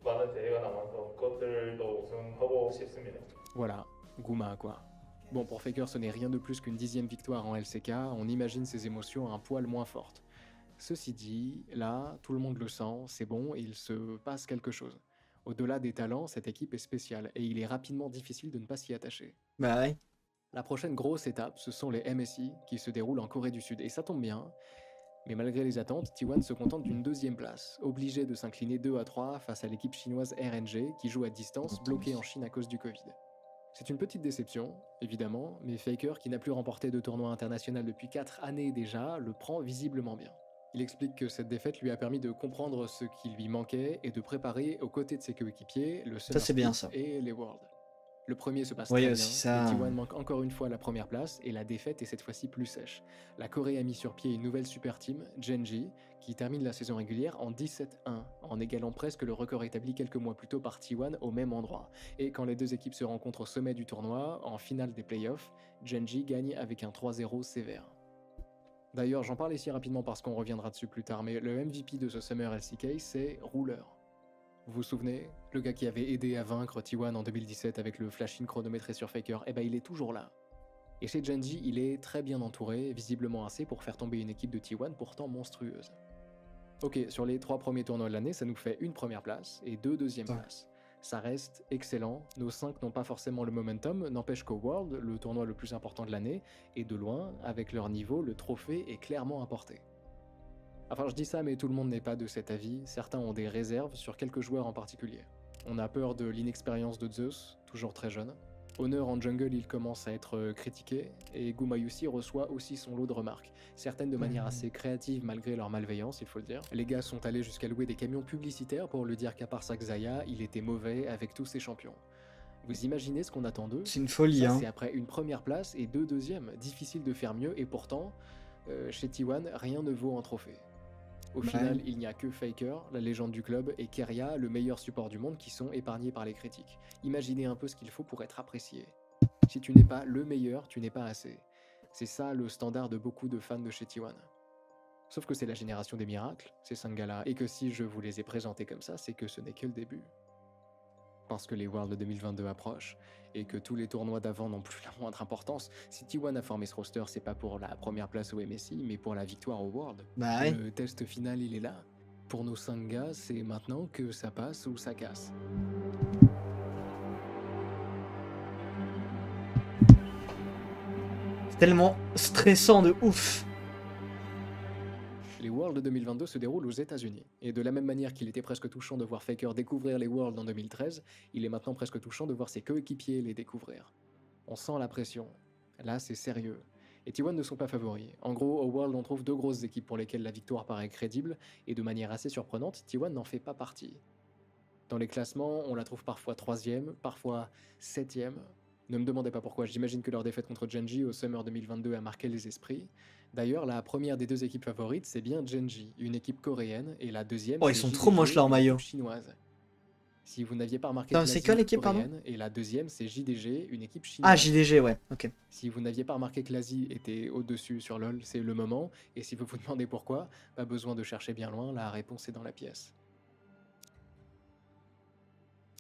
많은 대회가 남아서 그것들도 우승하고 싶습니다. Voilà, Guma quoi. Bon, pour Faker, ce n'est rien de plus qu'une 10e victoire en LCK, on imagine ses émotions un poil moins fortes. Ceci dit, là, tout le monde le sent, c'est bon, et il se passe quelque chose. Au-delà des talents, cette équipe est spéciale, et il est rapidement difficile de ne pas s'y attacher. Bah ouais. La prochaine grosse étape, ce sont les MSI, qui se déroulent en Corée du Sud, et ça tombe bien. Mais malgré les attentes, T1 se contente d'une 2e place, obligé de s'incliner 2-3 face à l'équipe chinoise RNG, qui joue à distance, bloquée en Chine à cause du Covid. C'est une petite déception, évidemment, mais Faker, qui n'a plus remporté de tournoi international depuis 4 années déjà, le prend visiblement bien. Il explique que cette défaite lui a permis de comprendre ce qui lui manquait et de préparer aux côtés de ses coéquipiers le Summer c'est bien, Split ça. et les Worlds. Le premier se passe Oui, très aussi bien, ça. et T1 manque encore une fois la première place et la défaite est cette fois-ci plus sèche. La Corée a mis sur pied une nouvelle super team, Genji, qui termine la saison régulière en 17-1, en égalant presque le record établi quelques mois plus tôt par T1 au même endroit. Et quand les deux équipes se rencontrent au sommet du tournoi, en finale des playoffs, Genji gagne avec un 3-0 sévère. D'ailleurs, j'en parle ici rapidement parce qu'on reviendra dessus plus tard, mais le MVP de ce Summer LCK, c'est Ruler. Vous vous souvenez, le gars qui avait aidé à vaincre T1 en 2017 avec le flash-in chronométré sur Faker, eh ben il est toujours là. Et chez Genji, il est très bien entouré, visiblement assez pour faire tomber une équipe de T1 pourtant monstrueuse. Ok, sur les 3 premiers tournois de l'année, ça nous fait une première place et 2 deuxièmes places. Ça reste excellent, nos 5 n'ont pas forcément le momentum, n'empêche qu'au World, le tournoi le plus important de l'année, et de loin, avec leur niveau, le trophée est clairement apporté. Enfin, je dis ça, mais tout le monde n'est pas de cet avis, certains ont des réserves sur quelques joueurs en particulier. On a peur de l'inexpérience de Zeus, toujours très jeune. Honor en jungle, il commence à être critiqué, et Gumayusi reçoit aussi son lot de remarques, certaines de manière assez créative malgré leur malveillance, il faut le dire. Les gars sont allés jusqu'à louer des camions publicitaires pour lui dire qu'à part Xayah, il était mauvais avec tous ses champions. Vous imaginez ce qu'on attend d'eux? C'est une folie, Ça, hein. c'est après une première place et 2 deuxièmes, difficile de faire mieux, et pourtant, chez T1, rien ne vaut un trophée. Au Ouais. final, il n'y a que Faker, la légende du club, et Keria, le meilleur support du monde, qui sont épargnés par les critiques. Imaginez un peu ce qu'il faut pour être apprécié. Si tu n'es pas le meilleur, tu n'es pas assez. C'est ça le standard de beaucoup de fans de chez T1. Sauf que c'est la génération des miracles, ces 5 gars-là, et que si je vous les ai présentés comme ça, c'est que ce n'est que le début. Parce que les Worlds 2022 approchent, et que tous les tournois d'avant n'ont plus la moindre importance. Si T1 a formé ce roster, c'est pas pour la première place au MSI, mais pour la victoire au World. Bah ouais. Le test final, il est là. Pour nos 5 gars, c'est maintenant que ça passe ou ça casse. C'est tellement stressant de ouf. Les Worlds 2022 se déroulent aux États-Unis. Et de la même manière qu'il était presque touchant de voir Faker découvrir les Worlds en 2013, il est maintenant presque touchant de voir ses coéquipiers les découvrir. On sent la pression. Là, c'est sérieux. Et T1 ne sont pas favoris. En gros, au World, on trouve 2 grosses équipes pour lesquelles la victoire paraît crédible, et de manière assez surprenante, T1 n'en fait pas partie. Dans les classements, on la trouve parfois 3ème, parfois 7ème. Ne me demandez pas pourquoi, j'imagine que leur défaite contre Genji au Summer 2022 a marqué les esprits. D'ailleurs, la première des 2 équipes favorites, c'est bien Genji, une équipe coréenne, et la deuxième, Oh, ils c'est sont JDG, trop moches, leurs une maillots. équipe chinoise. Si vous n'aviez pas remarqué, Attends, c'est quelle équipe, pardon? coréenne, et la deuxième, c'est JDG, une équipe chinoise. Ah, JDG, ouais, ok. Si vous n'aviez pas remarqué que l'Asie était au-dessus sur LoL, c'est le moment, et si vous vous demandez pourquoi, pas besoin de chercher bien loin, la réponse est dans la pièce.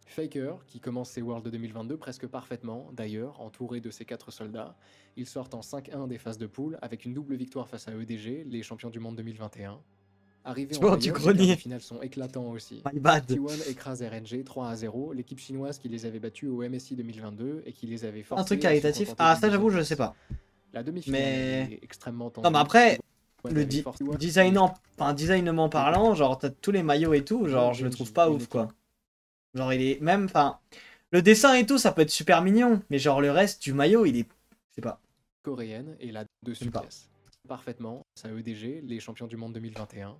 Faker, qui commence ses Worlds 2022 presque parfaitement, d'ailleurs, entouré de ses 4 soldats, ils sortent en 5-1 des phases de poule avec une double victoire face à EDG, les champions du monde 2021. Arrivés en Joueur du playoff, les grenier. quarts de finale sont éclatants aussi. My bad. T1 écrase RNG 3-0, l'équipe chinoise qui les avait battus au MSI 2022 et qui les avait forcés Un truc à se caritatif. contenter Ah, d'une ça, j'avoue, je deuxième sais pas. La demi-finale Mais. est extrêmement tendue. Non, mais après, T1 le avait forcé- designement parlant, genre, t'as tous les maillots et tout, genre, je le trouve pas ouf, quoi. Genre, il est même. Enfin, le dessin et tout, ça peut être super mignon, mais genre, le reste du maillot, il est. Je sais pas. coréenne et la dessus pièce. Parfaitement, ça EDG, les champions du monde 2021.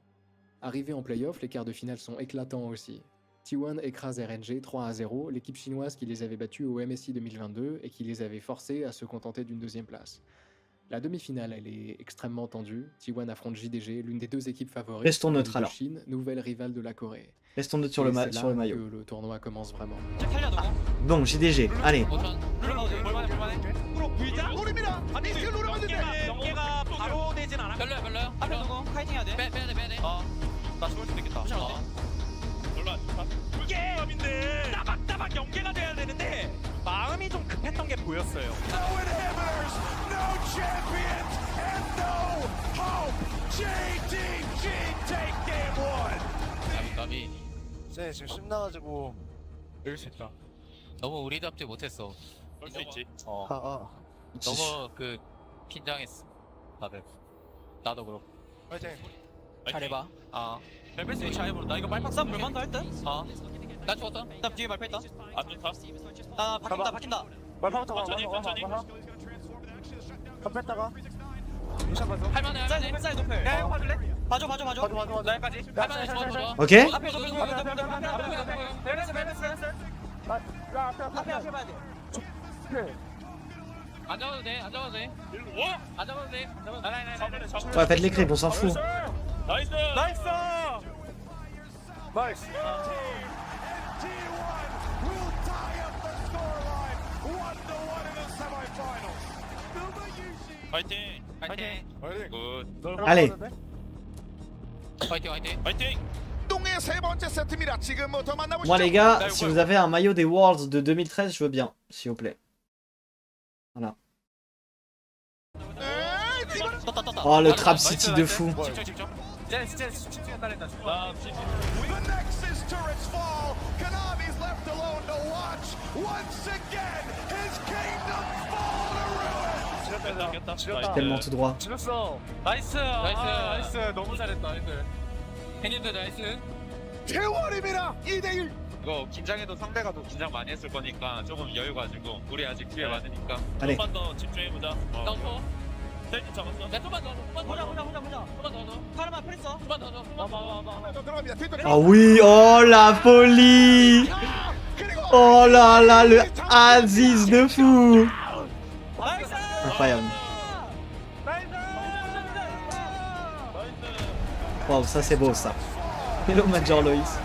Arrivés en playoff, les quarts de finale sont éclatants aussi. T1 écrase RNG 3-0, l'équipe chinoise qui les avait battus au MSI 2022 et qui les avait forcés à se contenter d'une deuxième place. La demi-finale, elle est extrêmement tendue. T1 affronte JDG, l'une des 2 équipes favorites. Restons neutres, de alors. Chine, nouvelle rivale de la Corée. Restons neutres sur le Et c'est sur le là maillot. que le tournoi commence vraiment. Bon, JDG, allez. 연계가 바로 되진 않아. 별로야. 앞에 누구? 파이팅 해야 돼. 빼야 돼. 나 죽을 수도 있겠다. 별로 안 좋다. 이게 마음인데 따박따박 연계가 돼야 되는데 마음이 좀 급했던 게 보였어요. No inhibitors, no champions, and no hope. JDG take game 1. 까비. 네, 지금 신나가지고 이길 수 있다. 너무 우리답지 못했어. 그럴 수 있지. 너무 그 긴장했어. 다들. 나도 그렇고. 파이팅. 잘해봐. 벨벳이 잘해보려. 나 이거 말팍 싸움 볼만도 할 듯? 나 죽었다. 나 뒤에 말패했다. 안 좋다. 바뀐다. 말파부터 가. 천천히. 뺐다가 할만해 할만해. 쌀 높여. 야 이거 봐줄래? 봐줘. 나 여기까지. 할만해 좋아. 오케이. 앞에 봐야 돼. 안 잡아도 돼. 안 잡아도 돼. Ouais, faites les creeps, on s'en fout. 나이스. 파이팅. 굿. Allez. 파이팅. 동의 세 번째 세트입니다. 지금부터 만나보시죠. Moi les gars, si vous avez un maillot des Worlds de 2013, je veux bien, s'il vous plaît. Voilà. Oh le Trap City de fou. The Nexus turrets fall. Konami's left alone to watch. Once again, his kingdom fall to ruin. Tellement tout droit. 나이스. 너무 잘했다. 나이스. 팬님들 나이스. T1입니다. 2대1. 이거 긴장해도 상대가 더 긴장 많이 했을 거니까 조금 여유 가지고 우리 아직 기회 많으니까 Allez. 좀만 더 집중해보자. 나부터. 셀프 잡았어? 네, 좀만 더. 보자. 파르마 프리서. 좀만 더. Ah oui, oh la folie. Oh là là, le Aziz de fou. Incroyable. Wow, ça c'est beau ça. Hello Major Loïs.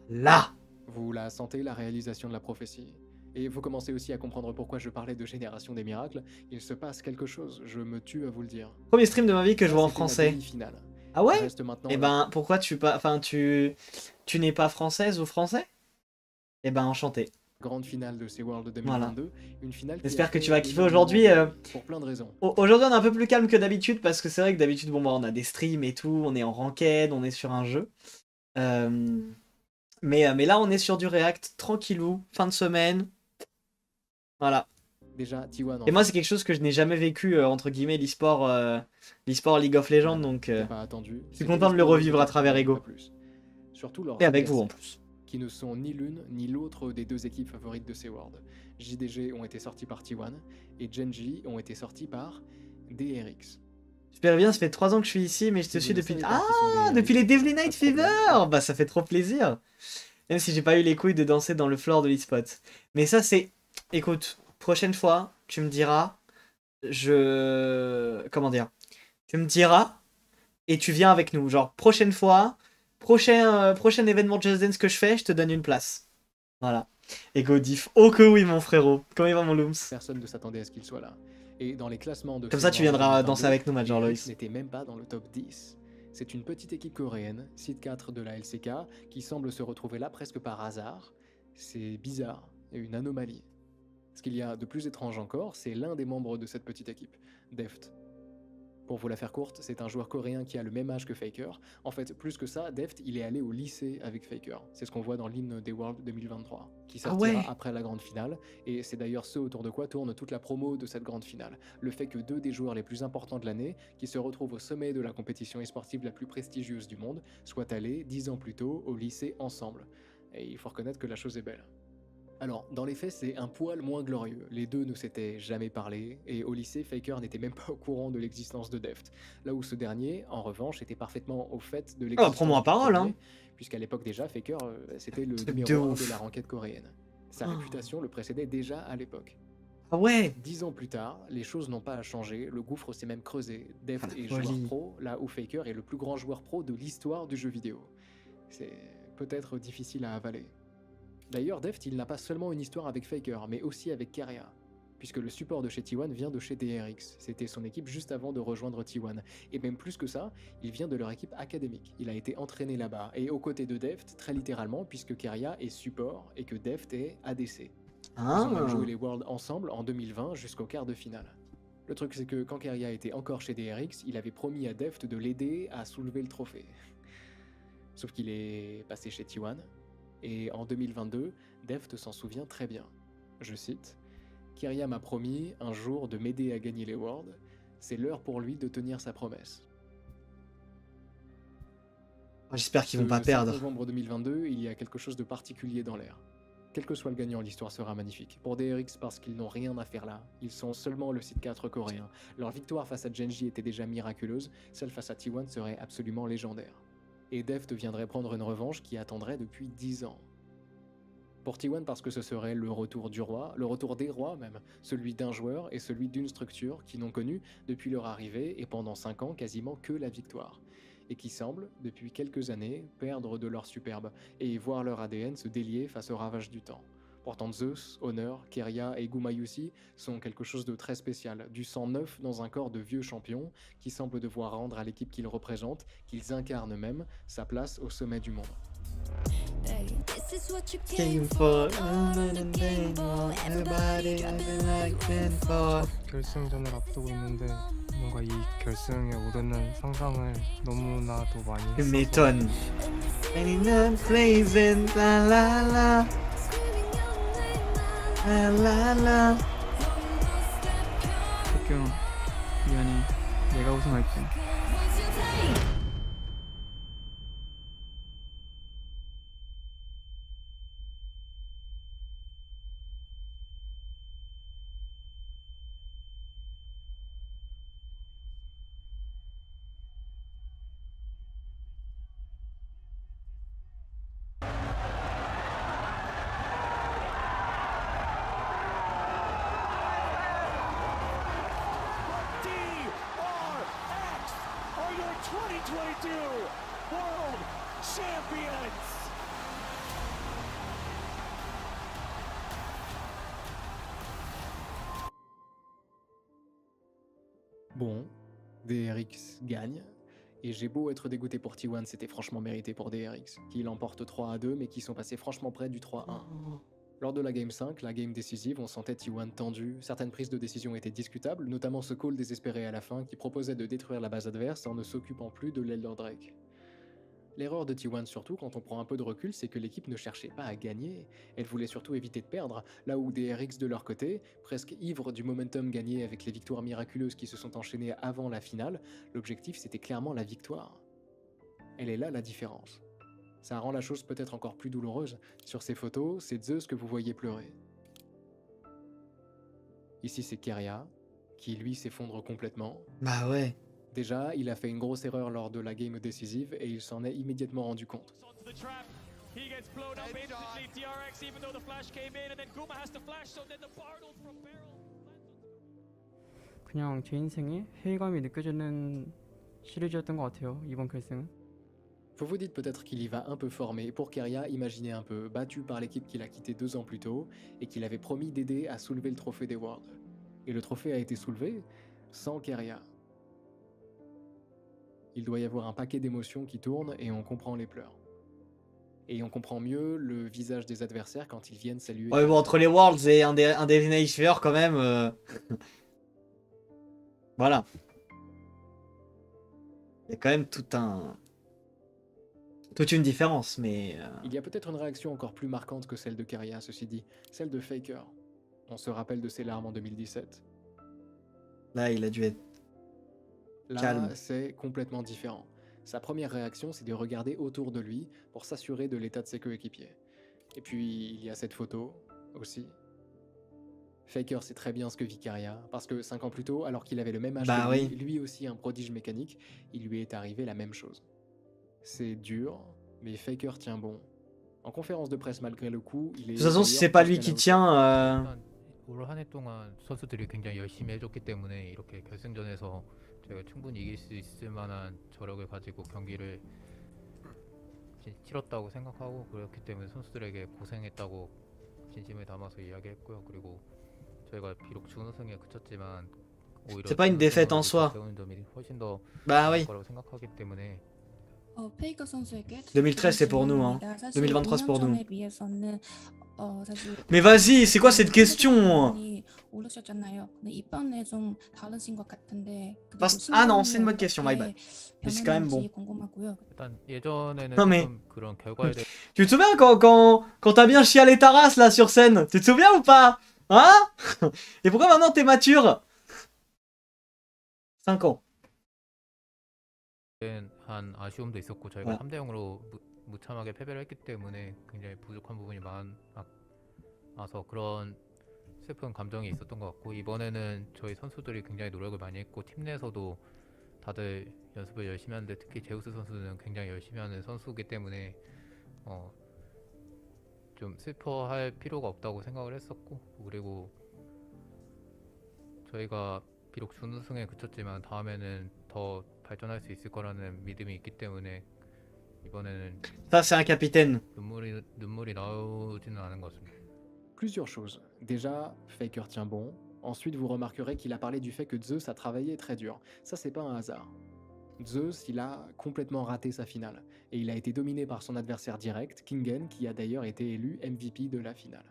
Là. Vous la sentez, la réalisation de la prophétie. Et vous commencez aussi à comprendre pourquoi je parlais de génération des miracles. Il se passe quelque chose, je me tue à vous le dire. Premier stream de ma vie que je vois en français. Demi-finale. Ah ouais? Reste maintenant Et ben pourquoi tu n'es pas française ou français? Et ben enchanté. Grande finale de SeaWorld 2022, une finale. J'espère que tu vas kiffer aujourd'hui. Pour plein de raisons. Aujourd'hui on est un peu plus calme que d'habitude parce que c'est vrai que d'habitude bon bah on a des streams et tout, on est en ranked, on est sur un jeu. Mais là on est sur du React tranquillou, fin de semaine. Voilà. Déjà, T1. Et moi c'est quelque chose que je n'ai jamais vécu entre guillemets l'e-sport League of Legends donc je suis content de le revivre à travers Ego. Surtout leur et avec vous en plus. Qui ne sont ni l'une ni l'autre des deux équipes favorites de SeaWorld. JDG ont été sortis par T1 et Genji ont été sortis par DRX. Super bien, ça fait 3 ans que je suis ici mais je te suis depuis... Ah, depuis les Devil Night Fever. Bah ça fait trop plaisir. Même si j'ai pas eu les couilles de danser dans le floor de l'e-spot. Mais ça c'est... Écoute, prochaine fois, tu me diras... Comment dire? Tu me diras et tu viens avec nous. Genre prochaine fois... Prochain événement Just Dance que je fais, je te donne une place. Voilà. Et Godif. Oh que oui mon frérot. Comment il va mon Looms? Personne ne s'attendait à ce qu'il soit là. Et dans les classements de... Comme ça tu viendras danser avec nous Major Loïs. N'était même pas dans le top 10. C'est une petite équipe coréenne, site 4 de la LCK, qui semble se retrouver là presque par hasard. C'est bizarre et une anomalie. Ce qu'il y a de plus étrange encore, c'est l'un des membres de cette petite équipe, Deft. Pour vous la faire courte, c'est un joueur coréen qui a le même âge que Faker. En fait, plus que ça, Deft, il est allé au lycée avec Faker. C'est ce qu'on voit dans l'hymne des Worlds 2023, qui sortira après la grande finale. Et c'est d'ailleurs ce autour de quoi tourne toute la promo de cette grande finale. Le fait que 2 des joueurs les plus importants de l'année, qui se retrouvent au sommet de la compétition e-sportive la plus prestigieuse du monde, soient allés 10 ans plus tôt au lycée ensemble. Et il faut reconnaître que la chose est belle. Alors, dans les faits, c'est un poil moins glorieux. Les deux ne s'étaient jamais parlé, et au lycée, Faker n'était même pas au courant de l'existence de Deft. Là où ce dernier, en revanche, était parfaitement au fait de l'existence prends-moi à parole, hein. Puisqu'à l'époque déjà, Faker, c'était le numéro 1 de la ranked coréenne. Sa réputation le précédait déjà à l'époque. Ah ouais. 10 ans plus tard, les choses n'ont pas changé, le gouffre s'est même creusé. Deft est joueur pro, là où Faker est le plus grand joueur pro de l'histoire du jeu vidéo. C'est peut-être difficile à avaler. D'ailleurs, Deft, il n'a pas seulement une histoire avec Faker, mais aussi avec Keria, puisque le support de chez T1 vient de chez DRX. C'était son équipe juste avant de rejoindre T1. Et même plus que ça, il vient de leur équipe académique. Il a été entraîné là-bas, et aux côtés de Deft, très littéralement, puisque Keria est support et que Deft est ADC. Ils ont même joué les Worlds ensemble en 2020 jusqu'au quart de finale. Le truc, c'est que quand Keria était encore chez DRX, il avait promis à Deft de l'aider à soulever le trophée. Sauf qu'il est passé chez T1. Et en 2022, Deft s'en souvient très bien. Je cite, « Keria m'a promis un jour de m'aider à gagner les Worlds. C'est l'heure pour lui de tenir sa promesse. J'espère qu'ils vont Ce pas 5 perdre. novembre 2022, il y a quelque chose de particulier dans l'air. Quel que soit le gagnant, l'histoire sera magnifique. Pour DRX, parce qu'ils n'ont rien à faire là. Ils sont seulement le site 4 coréen. Leur victoire face à Genji était déjà miraculeuse, celle face à T1 serait absolument légendaire. Et Deft viendrait prendre une revanche qui attendrait depuis 10 ans. Pour T1 parce que ce serait le retour du roi, le retour des rois même, celui d'un joueur et celui d'une structure qui n'ont connu depuis leur arrivée et pendant 5 ans quasiment que la victoire. Et qui semblent, depuis quelques années, perdre de leur superbe et voir leur ADN se délier face au ravage du temps. Pourtant Zeus, Honor, Keria et Gumayusi sont quelque chose de très spécial, du sang neuf dans un corps de vieux champions qui semblent devoir rendre à l'équipe qu'ils représentent, qu'ils incarnent même, sa place au sommet du monde. 결승전을 앞두고 있는데 뭔가 이 결승에 오르는 상상을 너무나도 많이 Tu 했어서 m'étonnes. La la la. La la la. 태경 미안해 내가 우승할게. DRX are your 2022 World Champions! Bon, DRX gagne, et j'ai beau être dégoûté pour T1, c'était franchement mérité pour DRX, qui l'emporte 3-2 mais qui sont passés franchement près du 3-1. Lors de la Game 5, la game décisive, on sentait T1 tendu, certaines prises de décision étaient discutables, notamment ce call désespéré à la fin qui proposait de détruire la base adverse en ne s'occupant plus de l'Elder Drake. L'erreur de T1 surtout, quand on prend un peu de recul, c'est que l'équipe ne cherchait pas à gagner, elle voulait surtout éviter de perdre, là où DRX de leur côté, presque ivre du momentum gagné avec les victoires miraculeuses qui se sont enchaînées avant la finale, l'objectif c'était clairement la victoire. Elle est là la différence. Ça rend la chose peut-être encore plus douloureuse. Sur ces photos, c'est Zeus que vous voyez pleurer. Ici c'est Keria, qui lui s'effondre complètement. Bah ouais. Déjà, il a fait une grosse erreur lors de la game décisive et il s'en est immédiatement rendu compte. He gets blown up instantly. DRX, even though the flash came in, and then Guma has to flash, so then the Bartle from Barrel. 그냥 제 인생에 회의감이 느껴지는 시리즈였던 것 같아요 이번 결승은. Vous vous dites peut-être qu'il y va un peu fort, mais pour Keria, imaginez un peu, battu par l'équipe qu'il a quitté 2 ans plus tôt et qu'il avait promis d'aider à soulever le trophée des Worlds. Et le trophée a été soulevé sans Keria. Il doit y avoir un paquet d'émotions qui tournent et on comprend les pleurs. Et on comprend mieux le visage des adversaires quand ils viennent saluer. Ouais, bon, entre les Worlds et un Delineator quand même. Voilà. Il y a quand même toute une différence, mais... Il y a peut-être une réaction encore plus marquante que celle de Keria, ceci dit, celle de Faker. On se rappelle de ses larmes en 2017. Là, il a dû être calme. Là, c'est complètement différent. Sa première réaction, c'est de regarder autour de lui pour s'assurer de l'état de ses coéquipiers. Et puis, il y a cette photo aussi. Faker sait très bien ce que vit Keria, parce que 5 ans plus tôt, alors qu'il avait le même âge que lui, lui aussi un prodige mécanique, il lui est arrivé la même chose. C'est dur, mais Faker tient bon. En conférence de presse malgré le coup, il est... De toute façon, si c'est pas lui qui tient... 올 한 해 동안 선수들이 굉장히 열심히 해줬기 때문에 이렇게 결승전에서 저희가 충분히 이길 수 있을 만한 저력을 가지고 경기를 치렀다고 생각하고 그렇기 때문에 선수들에게 고생했다고 진심을 담아서 이야기했고요. 그리고 저희가 비록 준우승에 그쳤지만 오히려 C'est pas une défaite en soi. 배우는 점이 훨씬 더 Bah oui. 거라고 생각하기 때문에 2013 c'est pour nous, hein. 2023 c'est pour nous. Mais vas-y, c'est quoi cette question? Ah non, c'est une bonne question, my bad. Mais c'est quand même bon. Non mais... Tu te souviens quand t'as bien chialé ta race là sur scène? Tu te souviens ou pas? Hein? Et pourquoi maintenant t'es mature? 5 ans. 한 아쉬움도 있었고 저희가 네. 3대 0으로 무참하게 패배를 했기 때문에 굉장히 부족한 부분이 많아서 그런 슬픈 감정이 있었던 것 같고 이번에는 저희 선수들이 굉장히 노력을 많이 했고 팀 내에서도 다들 연습을 열심히 하는데 특히 제우스 선수는 굉장히 열심히 하는 선수이기 때문에 좀 슬퍼할 필요가 없다고 생각을 했었고 그리고 저희가 비록 준우승에 그쳤지만 다음에는 더 발전할 수 있을 거라는 믿음이 있기 때문에 이번에는 Ça, c'est un capitaine. 눈물이 나오지는 않은 것 같습니다. Plusieurs choses. Déjà, Faker tient bon. Ensuite, vous remarquerez qu'il a parlé du fait que Zeus a travaillé très dur. Ça, c'est pas un hasard. Zeus, il a complètement raté sa finale. Et il a été dominé par son adversaire direct, Kingen, qui a d'ailleurs été élu MVP de la finale.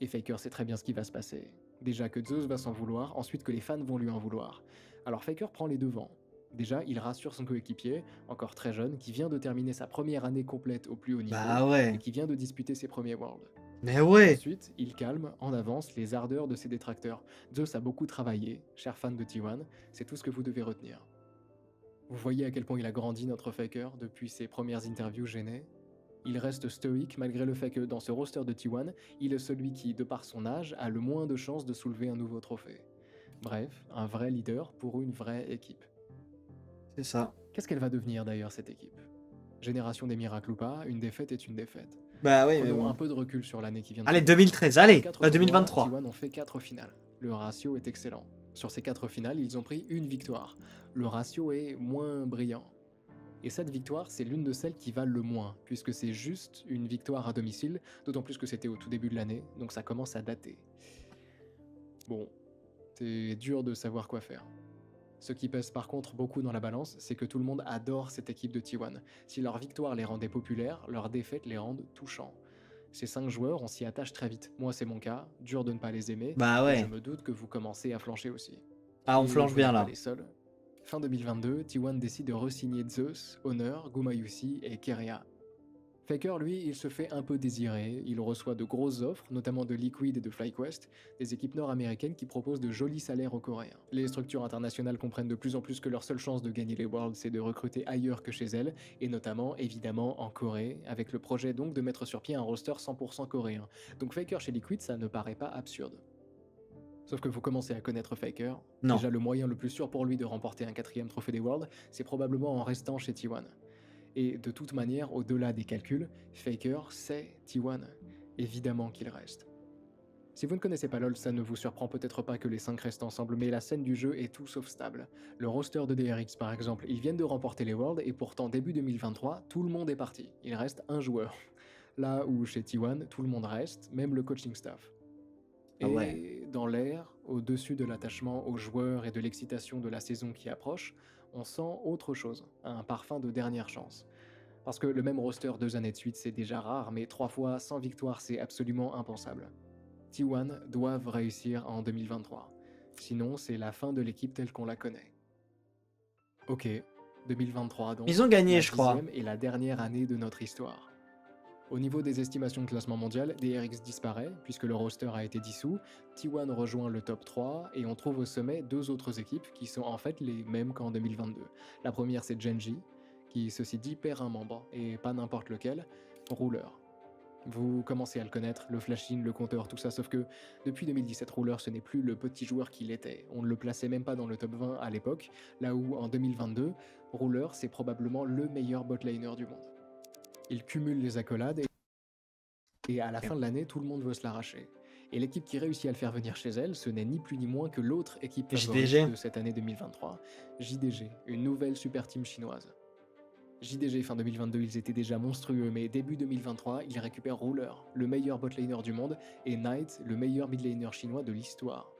Et Faker sait très bien ce qui va se passer. Déjà que Zeus va s'en vouloir, ensuite que les fans vont lui en vouloir. Alors Faker prend les devants. Déjà, il rassure son coéquipier, encore très jeune, qui vient de terminer sa première année complète au plus haut niveau Bah ouais. et qui vient de disputer ses premiers Worlds. Mais ouais. Ensuite, il calme en avance les ardeurs de ses détracteurs. Zeus a beaucoup travaillé, cher fan de T1, c'est tout ce que vous devez retenir. Vous voyez à quel point il a grandi notre Faker depuis ses premières interviews gênées. Il reste stoïque malgré le fait que dans ce roster de T1, il est celui qui, de par son âge, a le moins de chances de soulever un nouveau trophée. Bref, un vrai leader pour une vraie équipe. C'est ça. Qu'est-ce qu'elle va devenir d'ailleurs cette équipe? Génération des miracles ou pas, une défaite est une défaite. Bah oui, mais Prenons bon. un peu de recul sur l'année qui vient de Allez, s'écouler. 2013, allez, Sur 4 2023. tournois, T1 ont fait 4 finales. Le ratio est excellent. Sur ces 4 finales, ils ont pris une victoire. Le ratio est moins brillant. Et cette victoire, c'est l'une de celles qui valent le moins, puisque c'est juste une victoire à domicile, d'autant plus que c'était au tout début de l'année, donc ça commence à dater. Bon, c'est dur de savoir quoi faire. Ce qui pèse par contre beaucoup dans la balance, c'est que tout le monde adore cette équipe de T1. Si leur victoire les rendait populaires, leurs défaites les rendent touchants. Ces 5 joueurs, on s'y attache très vite. Moi, c'est mon cas, dur de ne pas les aimer. Bah ouais. Et je me doute que vous commencez à flancher aussi. Ah, on Et flanche vous bien n'êtes là. pas les seuls. Fin 2022, T1 décide de re-signer Zeus, Honor, Gumayusi et Keria. Faker, lui, il se fait un peu désirer, il reçoit de grosses offres, notamment de Liquid et de FlyQuest, des équipes nord-américaines qui proposent de jolis salaires aux Coréens. Les structures internationales comprennent de plus en plus que leur seule chance de gagner les Worlds, c'est de recruter ailleurs que chez elles, et notamment, évidemment, en Corée, avec le projet donc de mettre sur pied un roster 100% coréen. Donc Faker chez Liquid, ça ne paraît pas absurde. Sauf que vous commencez à connaître Faker. Non. Déjà, le moyen le plus sûr pour lui de remporter un 4e trophée des Worlds, c'est probablement en restant chez T1. Et de toute manière, au-delà des calculs, Faker, c'est T1. Évidemment qu'il reste. Si vous ne connaissez pas LoL, ça ne vous surprend peut-être pas que les 5 restent ensemble, mais la scène du jeu est tout sauf stable. Le roster de DRX par exemple, ils viennent de remporter les Worlds, et pourtant début 2023, tout le monde est parti. Il reste un joueur. Là où chez T1, tout le monde reste, même le coaching staff. Et Ah ouais. dans l'air, au-dessus de l'attachement aux joueurs et de l'excitation de la saison qui approche, on sent autre chose, un parfum de dernière chance. Parce que le même roster 2 années de suite, c'est déjà rare, mais 3 fois sans victoire, c'est absolument impensable. T1 doivent réussir en 2023. Sinon, c'est la fin de l'équipe telle qu'on la connaît. Ok, 2023 donc. Ils ont gagné, la je crois. 10e et la dernière année de notre histoire. Au niveau des estimations de classement mondial, DRX disparaît, puisque le roster a été dissous, T1 rejoint le top 3, et on trouve au sommet 2 autres équipes qui sont en fait les mêmes qu'en 2022. La première c'est Genji, qui ceci dit perd un membre, et pas n'importe lequel, Ruler. Vous commencez à le connaître, le flash-in, le compteur, tout ça, sauf que depuis 2017, Ruler ce n'est plus le petit joueur qu'il était. On ne le plaçait même pas dans le top 20 à l'époque, là où en 2022, Ruler c'est probablement le meilleur botlaner du monde. Il cumule les accolades et à la fin de l'année, tout le monde veut se l'arracher. Et l'équipe qui réussit à le faire venir chez elle, ce n'est ni plus ni moins que l'autre équipe favorite JDG. de cette année 2023, JDG, une nouvelle super team chinoise. JDG fin 2022, ils étaient déjà monstrueux, mais début 2023, ils récupèrent Ruler, le meilleur botliner du monde, et Knight, le meilleur midlaner chinois de l'histoire.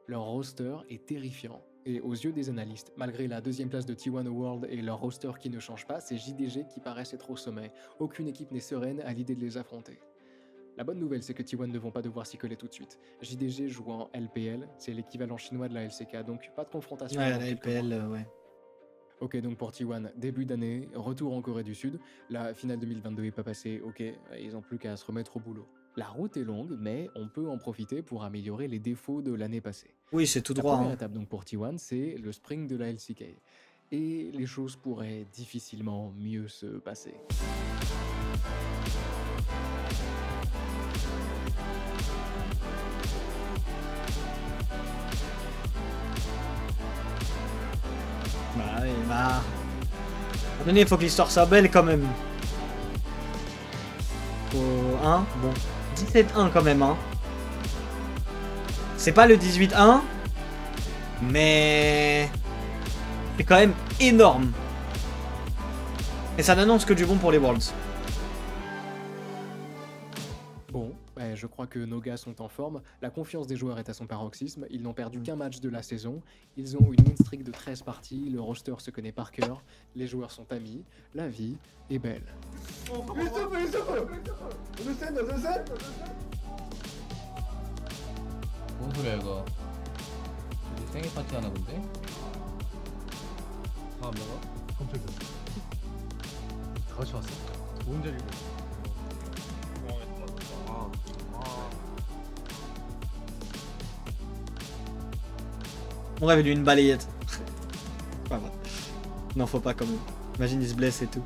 Leur roster est terrifiant. Et aux yeux des analystes, malgré la 2e place de T1 au World et leur roster qui ne change pas, c'est JDG qui paraissent être au sommet. Aucune équipe n'est sereine à l'idée de les affronter. La bonne nouvelle, c'est que T1 ne vont pas devoir s'y coller tout de suite. JDG joue en LPL, c'est l'équivalent chinois de la LCK, donc pas de confrontation. Ouais, dans la quelques LPL, mois. ouais. Ok, donc pour T1, début d'année, retour en Corée du Sud. La finale 2022 est pas passée, ok, ils ont plus qu'à se remettre au boulot. La route est longue, mais on peut en profiter pour améliorer les défauts de l'année passée. Oui, c'est tout La droit. première Hein. étape donc pour T1, c'est le spring de la LCK. Et les choses pourraient difficilement mieux se passer. Bah oui, bah... À un moment donné, il faut que l'histoire soit belle quand même. Hein, bon. 17-1 quand même, hein. C'est pas le 18-1, mais... c'est quand même énorme. Et ça n'annonce que du bon pour les Worlds. Bon, je crois que nos gars sont en forme. La confiance des joueurs est à son paroxysme. Ils n'ont perdu qu'un match de la saison. Ils ont une win streak de 13 parties. Le roster se connaît par cœur. Les joueurs sont amis. La vie est belle. 뭔 소리야 이거? 우리 생일 파티 하나 본데? 아 뭐가? 깜짝이야. 다 같이 왔어. 좋은 자리고. On rêve d'une balayette. Pas vrai. Non, faut pas quand même. Imagine, il se blesse et tout.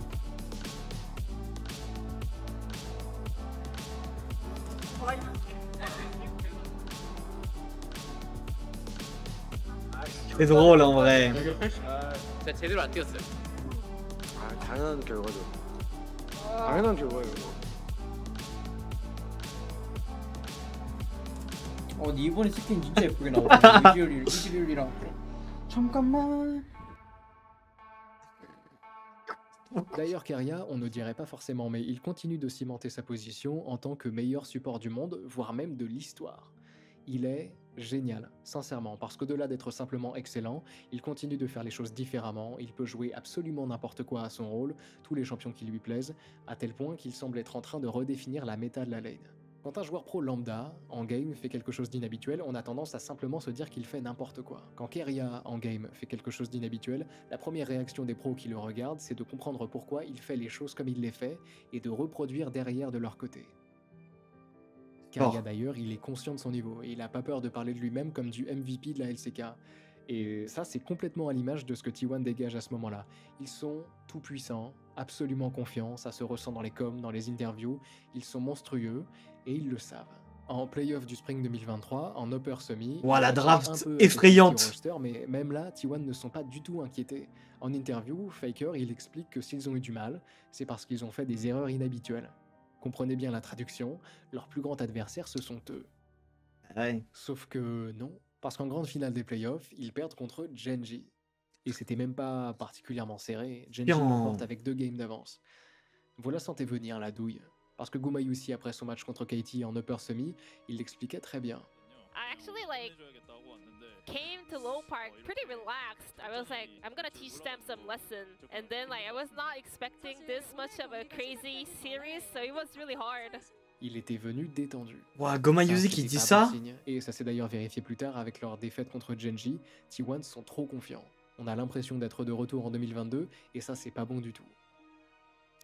C'est drôle en vrai. 진짜 제대로 안 뛰었어요. 아 당연한 결과죠. 당연한 결과예요. 근데 이번에 스킨 진짜 예쁘게 나오네. 위즈율이랑. 잠깐만. D'ailleurs, Keria, on ne dirait pas forcément, mais il continue de cimenter sa position en tant que meilleur support du monde, voire même de l'histoire. Il est génial, sincèrement, parce qu'au-delà d'être simplement excellent, il continue de faire les choses différemment, il peut jouer absolument n'importe quoi à son rôle, tous les champions qui lui plaisent, à tel point qu'il semble être en train de redéfinir la méta de la lane. Quand un joueur pro lambda, en game, fait quelque chose d'inhabituel, on a tendance à simplement se dire qu'il fait n'importe quoi. Quand Keria, en game, fait quelque chose d'inhabituel, la première réaction des pros qui le regardent, c'est de comprendre pourquoi il fait les choses comme il les fait, et de reproduire derrière de leur côté. Keria d'ailleurs, il est conscient de son niveau, et il n'a pas peur de parler de lui-même comme du MVP de la LCK. Et ça, c'est complètement à l'image de ce que T1 dégage à ce moment-là. Ils sont tout puissants, absolument confiants, ça se ressent dans les coms, dans les interviews, ils sont monstrueux, et ils le savent. En playoff du Spring 2023, en Upper Semi... Ouah, la draft un peu effrayante. roster, mais même là, T1 ne sont pas du tout inquiétés. En interview, Faker, il explique que s'ils ont eu du mal, c'est parce qu'ils ont fait des erreurs inhabituelles. Comprenez bien la traduction, leur plus grand adversaire, ce sont eux. Ouais. Sauf que non, parce qu'en grande finale des playoffs, ils perdent contre Genji. Et c'était même pas particulièrement serré, Genji l'emporte avec 2 games d'avance. Vous la sentez venir, la douille. Parce que Gumayusi, après son match contre KT en Upper Semi, il l'expliquait très bien. I actually came to Low Park pretty relaxed. I was like, I'm gonna teach them some lesson, and then I was not expecting this much of a crazy series, so it was really hard. Il était venu détendu. Ouah, Gumayusi qui dit ça. Et ça s'est d'ailleurs vérifié plus tard avec leur défaite contre Genji. T1 sont trop confiants. On a l'impression d'être de retour en 2022, et ça c'est pas bon du tout.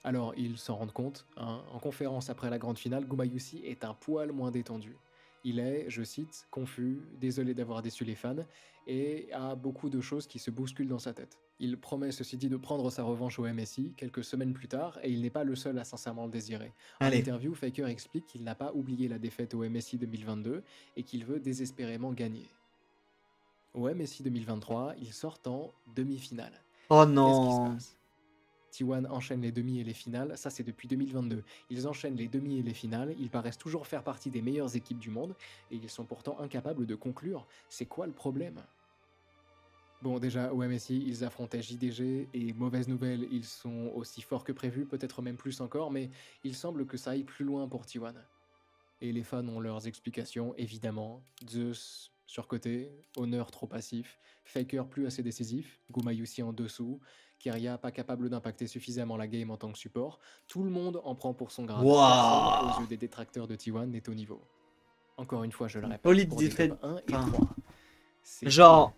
Alors ils s'en rendent compte, hein, en conférence après la grande finale, Gumayusi est un poil moins détendu. Il est, je cite, confus, désolé d'avoir déçu les fans, et a beaucoup de choses qui se bousculent dans sa tête. Il promet ceci dit de prendre sa revanche au MSI quelques semaines plus tard, et il n'est pas le seul à sincèrement le désirer. En interview, Faker explique qu'il n'a pas oublié la défaite au MSI 2022, et qu'il veut désespérément gagner. Au MSI 2023, ils sortent en demi-finale. Oh non. T1 enchaîne les demi et les finales, ça c'est depuis 2022. Ils enchaînent les demi et les finales, ils paraissent toujours faire partie des meilleures équipes du monde, et ils sont pourtant incapables de conclure. C'est quoi le problème? Bon, déjà, au MSI, ils affrontaient JDG, et mauvaise nouvelle, ils sont aussi forts que prévu, peut-être même plus encore, mais il semble que ça aille plus loin pour T1. Et les fans ont leurs explications, évidemment. Zeus surcoté, Honor trop passif, Faker plus assez décisif, Gumayusi en dessous, Keria pas capable d'impacter suffisamment la game en tant que support. Tout le monde en prend pour son grade. Personne, aux yeux des détracteurs de T1, n'est au niveau. Encore une fois, je le répète, pour des top 1 et 3. Genre...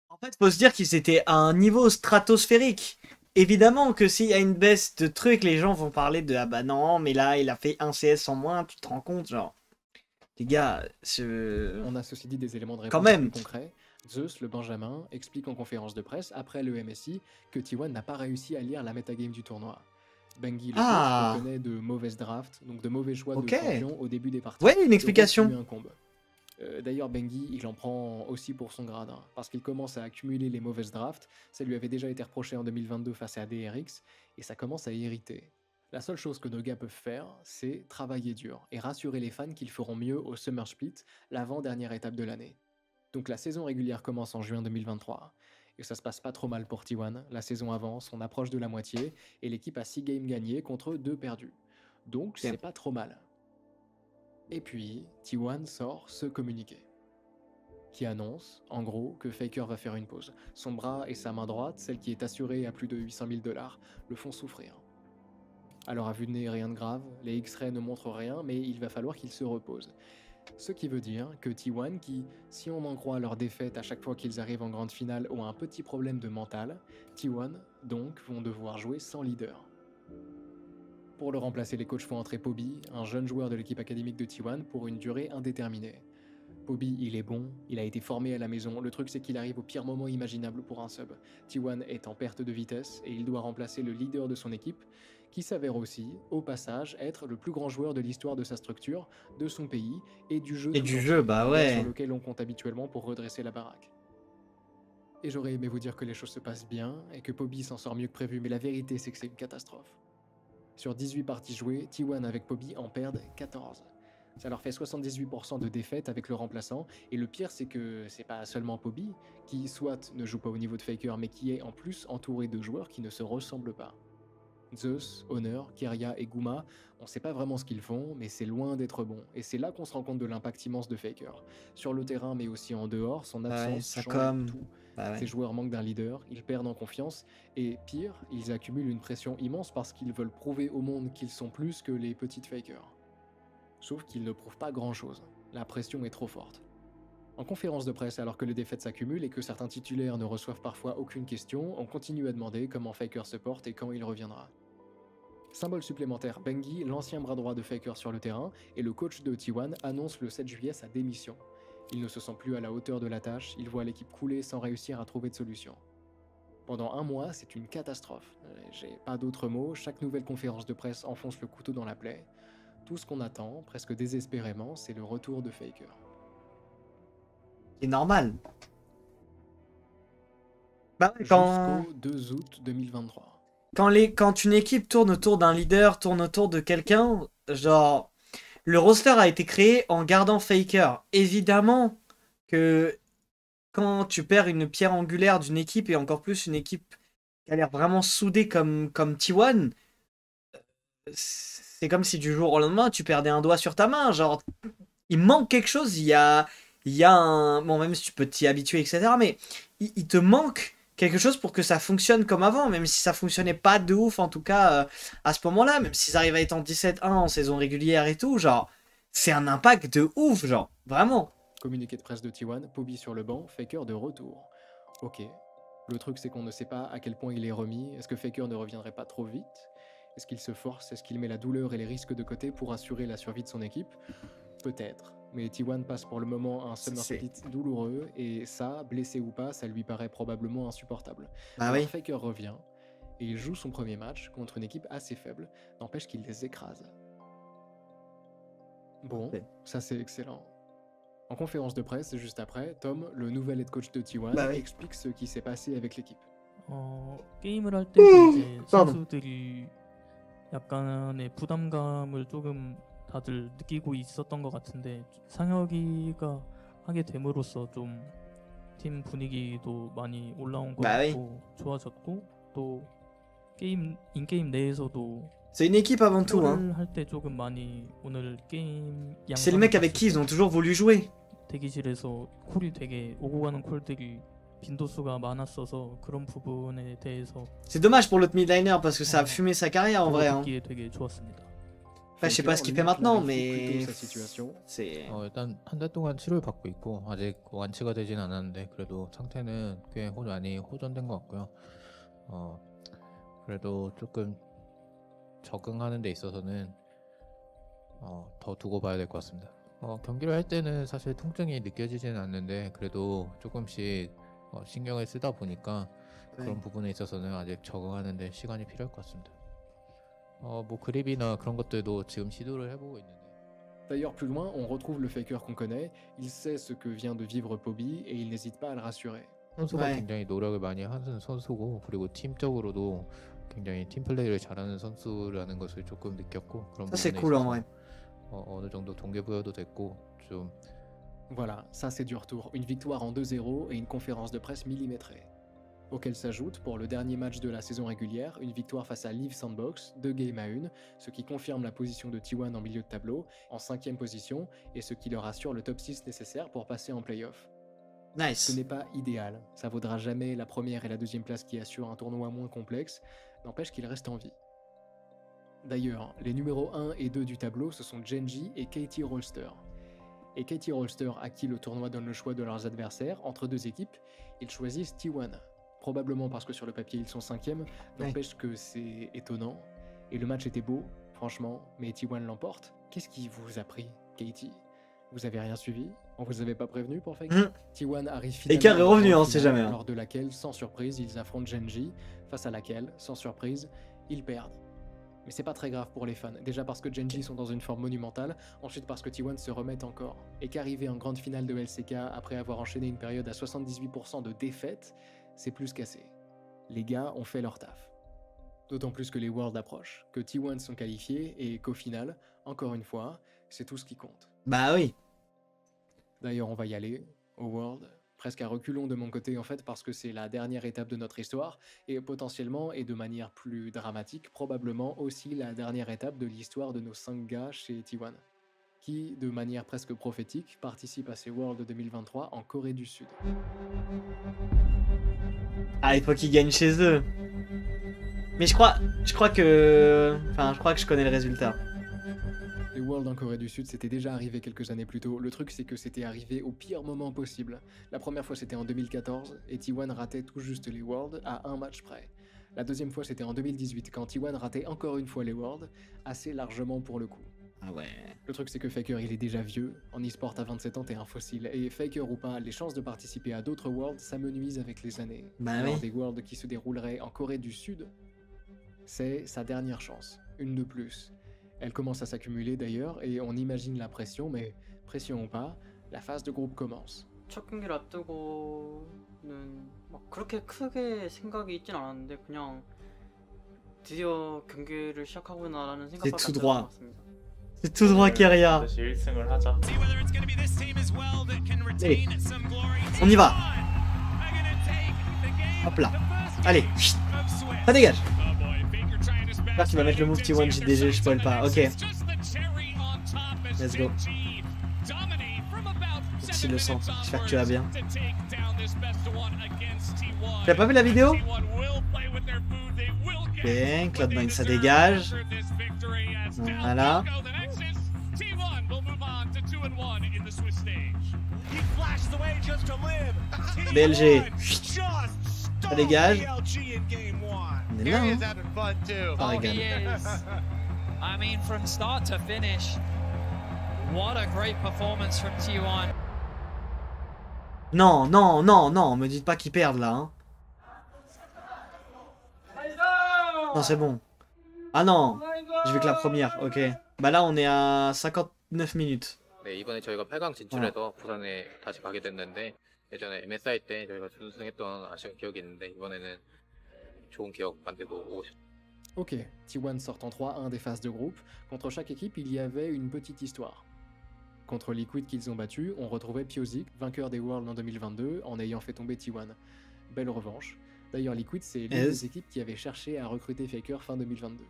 En fait, faut se dire qu'ils étaient à un niveau stratosphérique. évidemment que s'il y a une baisse de trucs, les gens vont parler de ah bah non, mais là il a fait 1 CS en moins, tu te rends compte, genre. Les gars, On a ceci dit des éléments de Quand réponse même. plus concrets. Zeus, le Benjamin, explique en conférence de presse après le MSI que T1 n'a pas réussi à lire la metagame du tournoi. Bengi, le Ah. coach, reconnaît de mauvaises drafts, donc de mauvais choix Ok. de champions au début des parties. Ouais, une Le explication. rôle qui lui incombe. D'ailleurs, Bengi, il en prend aussi pour son grade, hein, parce qu'il commence à accumuler les mauvaises drafts. Ça lui avait déjà été reproché en 2022 face à DRX, et ça commence à irriter. La seule chose que nos gars peuvent faire, c'est travailler dur et rassurer les fans qu'ils feront mieux au Summer Split, l'avant-dernière étape de l'année. Donc la saison régulière commence en juin 2023. Et ça se passe pas trop mal pour T1. La saison avance, on approche de la moitié, et l'équipe a 6 games gagnés contre 2 perdus. Donc c'est pas trop mal. Et puis, T1 sort ce communiqué, qui annonce, en gros, que Faker va faire une pause. Son bras et sa main droite, celle qui est assurée à plus de 800 000 $, le font souffrir. Alors à vue de nez, rien de grave, les X-rays ne montrent rien, mais il va falloir qu'il se repose. Ce qui veut dire que T1, qui, si on en croit leur défaite à chaque fois qu'ils arrivent en grande finale, ont un petit problème de mental, T1, donc, vont devoir jouer sans leader. Pour le remplacer, les coachs font entrer Poby, un jeune joueur de l'équipe académique de T1, pour une durée indéterminée. Poby, il est bon, il a été formé à la maison, le truc c'est qu'il arrive au pire moment imaginable pour un sub. T1 est en perte de vitesse et il doit remplacer le leader de son équipe, qui s'avère aussi, au passage, être le plus grand joueur de l'histoire de sa structure, de son pays et du jeu. Et tout du entier, jeu, bah ouais. sur lequel on compte habituellement pour redresser la baraque. Et j'aurais aimé vous dire que les choses se passent bien et que Poby s'en sort mieux que prévu, mais la vérité c'est que c'est une catastrophe. Sur 18 parties jouées, T1 avec Poby en perdent 14. Ça leur fait 78% de défaites avec le remplaçant, et le pire c'est que c'est pas seulement Poby, qui soit ne joue pas au niveau de Faker, mais qui est en plus entouré de joueurs qui ne se ressemblent pas. Zeus, Honor, Keria et Guma, on sait pas vraiment ce qu'ils font, mais c'est loin d'être bon, et c'est là qu'on se rend compte de l'impact immense de Faker. Sur le terrain, mais aussi en dehors, son Bah ouais, absence ça change comme. tout. Bah ouais. Ces joueurs manquent d'un leader, ils perdent en confiance, et pire, ils accumulent une pression immense parce qu'ils veulent prouver au monde qu'ils sont plus que les petites Fakers. Sauf qu'ils ne prouvent pas grand-chose, la pression est trop forte. En conférence de presse, alors que les défaites s'accumulent et que certains titulaires ne reçoivent parfois aucune question, on continue à demander comment Faker se porte et quand il reviendra. Symbole supplémentaire, Bengi, l'ancien bras droit de Faker sur le terrain, et le coach de T1 annonce le 7 juillet sa démission. Il ne se sent plus à la hauteur de la tâche, il voit l'équipe couler sans réussir à trouver de solution. Pendant un mois, c'est une catastrophe. J'ai pas d'autres mots, chaque nouvelle conférence de presse enfonce le couteau dans la plaie. Tout ce qu'on attend, presque désespérément, c'est le retour de Faker. C'est normal. Bah ouais, quand... Jusqu'au 2 août 2023. Quand une équipe tourne autour d'un leader, tourne autour de quelqu'un, genre... Le roster a été créé en gardant Faker. Évidemment que quand tu perds une pierre angulaire d'une équipe, et encore plus une équipe qui a l'air vraiment soudée comme T1, c'est comme si du jour au lendemain, tu perdais un doigt sur ta main. Genre, il manque quelque chose, il y a un... Bon, même si tu peux t'y habituer, etc. Mais il te manque quelque chose pour que ça fonctionne comme avant, même si ça fonctionnait pas de ouf, en tout cas, à ce moment-là, même s'ils arrivent à être en 17-1 en saison régulière et tout, genre, c'est un impact de ouf, genre, vraiment. Communiqué de presse de T1, Poby sur le banc, Faker de retour. Ok. Le truc, c'est qu'on ne sait pas à quel point il est remis. Est-ce que Faker ne reviendrait pas trop vite? Est-ce qu'il se force? Est-ce qu'il met la douleur et les risques de côté pour assurer la survie de son équipe? Peut-être. Mais T1 passe pour le moment un summer split douloureux, et ça, blessé ou pas, ça lui paraît probablement insupportable. Bah Alors oui. Faker revient, et il joue son premier match contre une équipe assez faible, n'empêche qu'il les écrase. Bon, ça c'est excellent. En conférence de presse, juste après, Tom, le nouvel head coach de T1, Bah oui. explique ce qui s'est passé avec l'équipe. 게임을 할 때도 이제 선수들이 약간의 부담감을 조금 다들 느끼고 있었던 것 같은데 상혁이가 하게 됨으로써 좀 팀 분위기도 많이 올라온 것 같고 좋아졌고 또 게임 인게임 내에서도 C'est une équipe avant tout, hein. 할때 조금 많이 오늘 게임 C'est le mec avec qui ils ont toujours voulu jouer. 대기실에서 콜이 되게 오고 가는 콜들이 빈도수가 많았어서 그런 부분에 대해서 C'est dommage pour l'autre midliner parce que ça a fumé sa carrière en vrai. Hein. 듣기에 되게 좋았습니다. Enfin, je sais pas ce qu'il fait maintenant, mais c'est 일단 한 달 동안 치료를 받고 있고 아직 완치가 되진 않았는데 그래도 상태는 꽤 많이 호전된 것 같고요. 그래도 조금 적응하는 데 있어서는 더 두고 봐야 될 것 같습니다. 경기를 할 때는 사실 통증이 느껴지지는 않는데 그래도 조금씩 신경을 쓰다 보니까 그런 부분에 있어서는 아직 적응하는 데 시간이 필요할 것 같습니다. 뭐 그립이나 그런 것들도 지금 시도를 해보고 있는데. D'ailleurs, plus loin, on retrouve le faker qu'on connaît. Il sait ce que vient de vivre Poby et il n'hésite pas à le rassurer. 선수가 굉장히 노력을 많이 하는 선수고 그리고 팀적으로도 굉장히 팀 플레이를 잘하는 선수라는 것을 조금 느꼈고 그런 Ça, c'est 부분에 cool, en 있어서 vrai. 어느 정도 동기부여도 됐고 좀 Voilà, ça c'est du retour. Une victoire en 2-0 et une conférence de presse millimétrée. Auquel s'ajoute, pour le dernier match de la saison régulière, une victoire face à Live Sandbox, 2 games à 1, ce qui confirme la position de T1 en milieu de tableau, en 5e position, et ce qui leur assure le top 6 nécessaire pour passer en playoff. Nice. Ce n'est pas idéal, ça vaudra jamais la première et la deuxième place qui assurent un tournoi moins complexe, n'empêche qu'il reste en vie. D'ailleurs, les numéros 1 et 2 du tableau, ce sont Genji et Katie Rolster. Et Katie Rolster, à qui le tournoi donne le choix de leurs adversaires, entre deux équipes, ils choisissent T1. Probablement parce que sur le papier ils sont 5e, n'empêche que c'est étonnant. Et le match était beau, franchement, mais T1 l'emporte. Qu'est-ce qui vous a pris, Katie? Vous avez rien suivi? On vous avait pas prévenu pour Fake? T1 arrive finalement. Écart est revenu, en on sait finale, jamais. Lors de laquelle, sans surprise, ils affrontent Genji, face à laquelle, sans surprise, ils perdent. Mais c'est pas très grave pour les fans, déjà parce que Genji sont dans une forme monumentale, ensuite parce que T1 se remettent encore, et qu'arriver en grande finale de LCK après avoir enchaîné une période à 78% de défaites, c'est plus qu'assez. Les gars ont fait leur taf. D'autant plus que les Worlds approchent, que T1 sont qualifiés et qu'au final, encore une fois, c'est tout ce qui compte. Bah oui. D'ailleurs, on va y aller, au World, presque à reculons de mon côté en fait, parce que c'est la dernière étape de notre histoire, et potentiellement, et de manière plus dramatique, probablement aussi la dernière étape de l'histoire de nos 5 gars chez T1, qui, de manière presque prophétique, participent à ces Worlds 2023 en Corée du Sud. Ah, il faut qu'ils gagnent chez eux. Mais je crois que... Enfin, je crois que je connais le résultat. Les Worlds en Corée du Sud, c'était déjà arrivé quelques années plus tôt. Le truc, c'est que c'était arrivé au pire moment possible. La première fois, c'était en 2014, et T1 ratait tout juste les Worlds à un match près. La deuxième fois, c'était en 2018, quand T1 ratait encore une fois les Worlds, assez largement pour le coup. Ah ouais. Le truc, c'est que Faker, il est déjà vieux. En e-sport, à 27 ans, t'es un fossile. Et Faker ou pas, les chances de participer à d'autres Worlds s'amenuisent avec les années. Bah Alors, oui. des Worlds qui se dérouleraient en Corée du Sud, c'est sa dernière chance. Une de plus. Elle commence à s'accumuler d'ailleurs, et on imagine la pression, mais pression ou pas, la phase de groupe commence. 첫 경기를 앞두고는 막 그렇게 크게 생각이 있진 않았는데 그냥 드디어 경기를 시작하구나라는 C'est 생각밖에 tout 안 들었던 droit. 것 같습니다. C'est tout droit, Keria. 다시 1승을 하자. Allez, on y va. Hop là. Allez, chut. Ça dégage. J'espère qu'il va mettre le move T1 JDG, je spoil pas. Ok. Let's go. S'il le sent, j'espère que tu vas bien. Tu as pas vu la vidéo? Ok, Cloud9 ça dégage. Voilà. BLG. Ça dégage. On est là, hein. Ça régale. I mean, from start to finish, what a great performance from T1. Non, non, non, non, me dites pas qu'ils perdent là. Hein. Non, c'est bon. Ah non, je vais que la première, ok. Bah là, on est à 59 minutes. 네, 이번에 저희가 8강 진출해서 부산에 다시 가게 됐는데 예전에 MSI 때 저희가 준우승했던 아쉬운 기억이 있는데 이번에는 좋은 기억 만들고 오고 싶습니다. Ok, T1 sort en 3-1 des phases de groupe. Contre chaque équipe, il y avait une petite histoire. Contre Liquid qu'ils ont battu, on retrouvait Piozik, vainqueur des Worlds en 2022, en ayant fait tomber T1. Belle revanche. D'ailleurs, Liquid, c'est l'une des équipes qui avait cherché à recruter Faker fin 2022.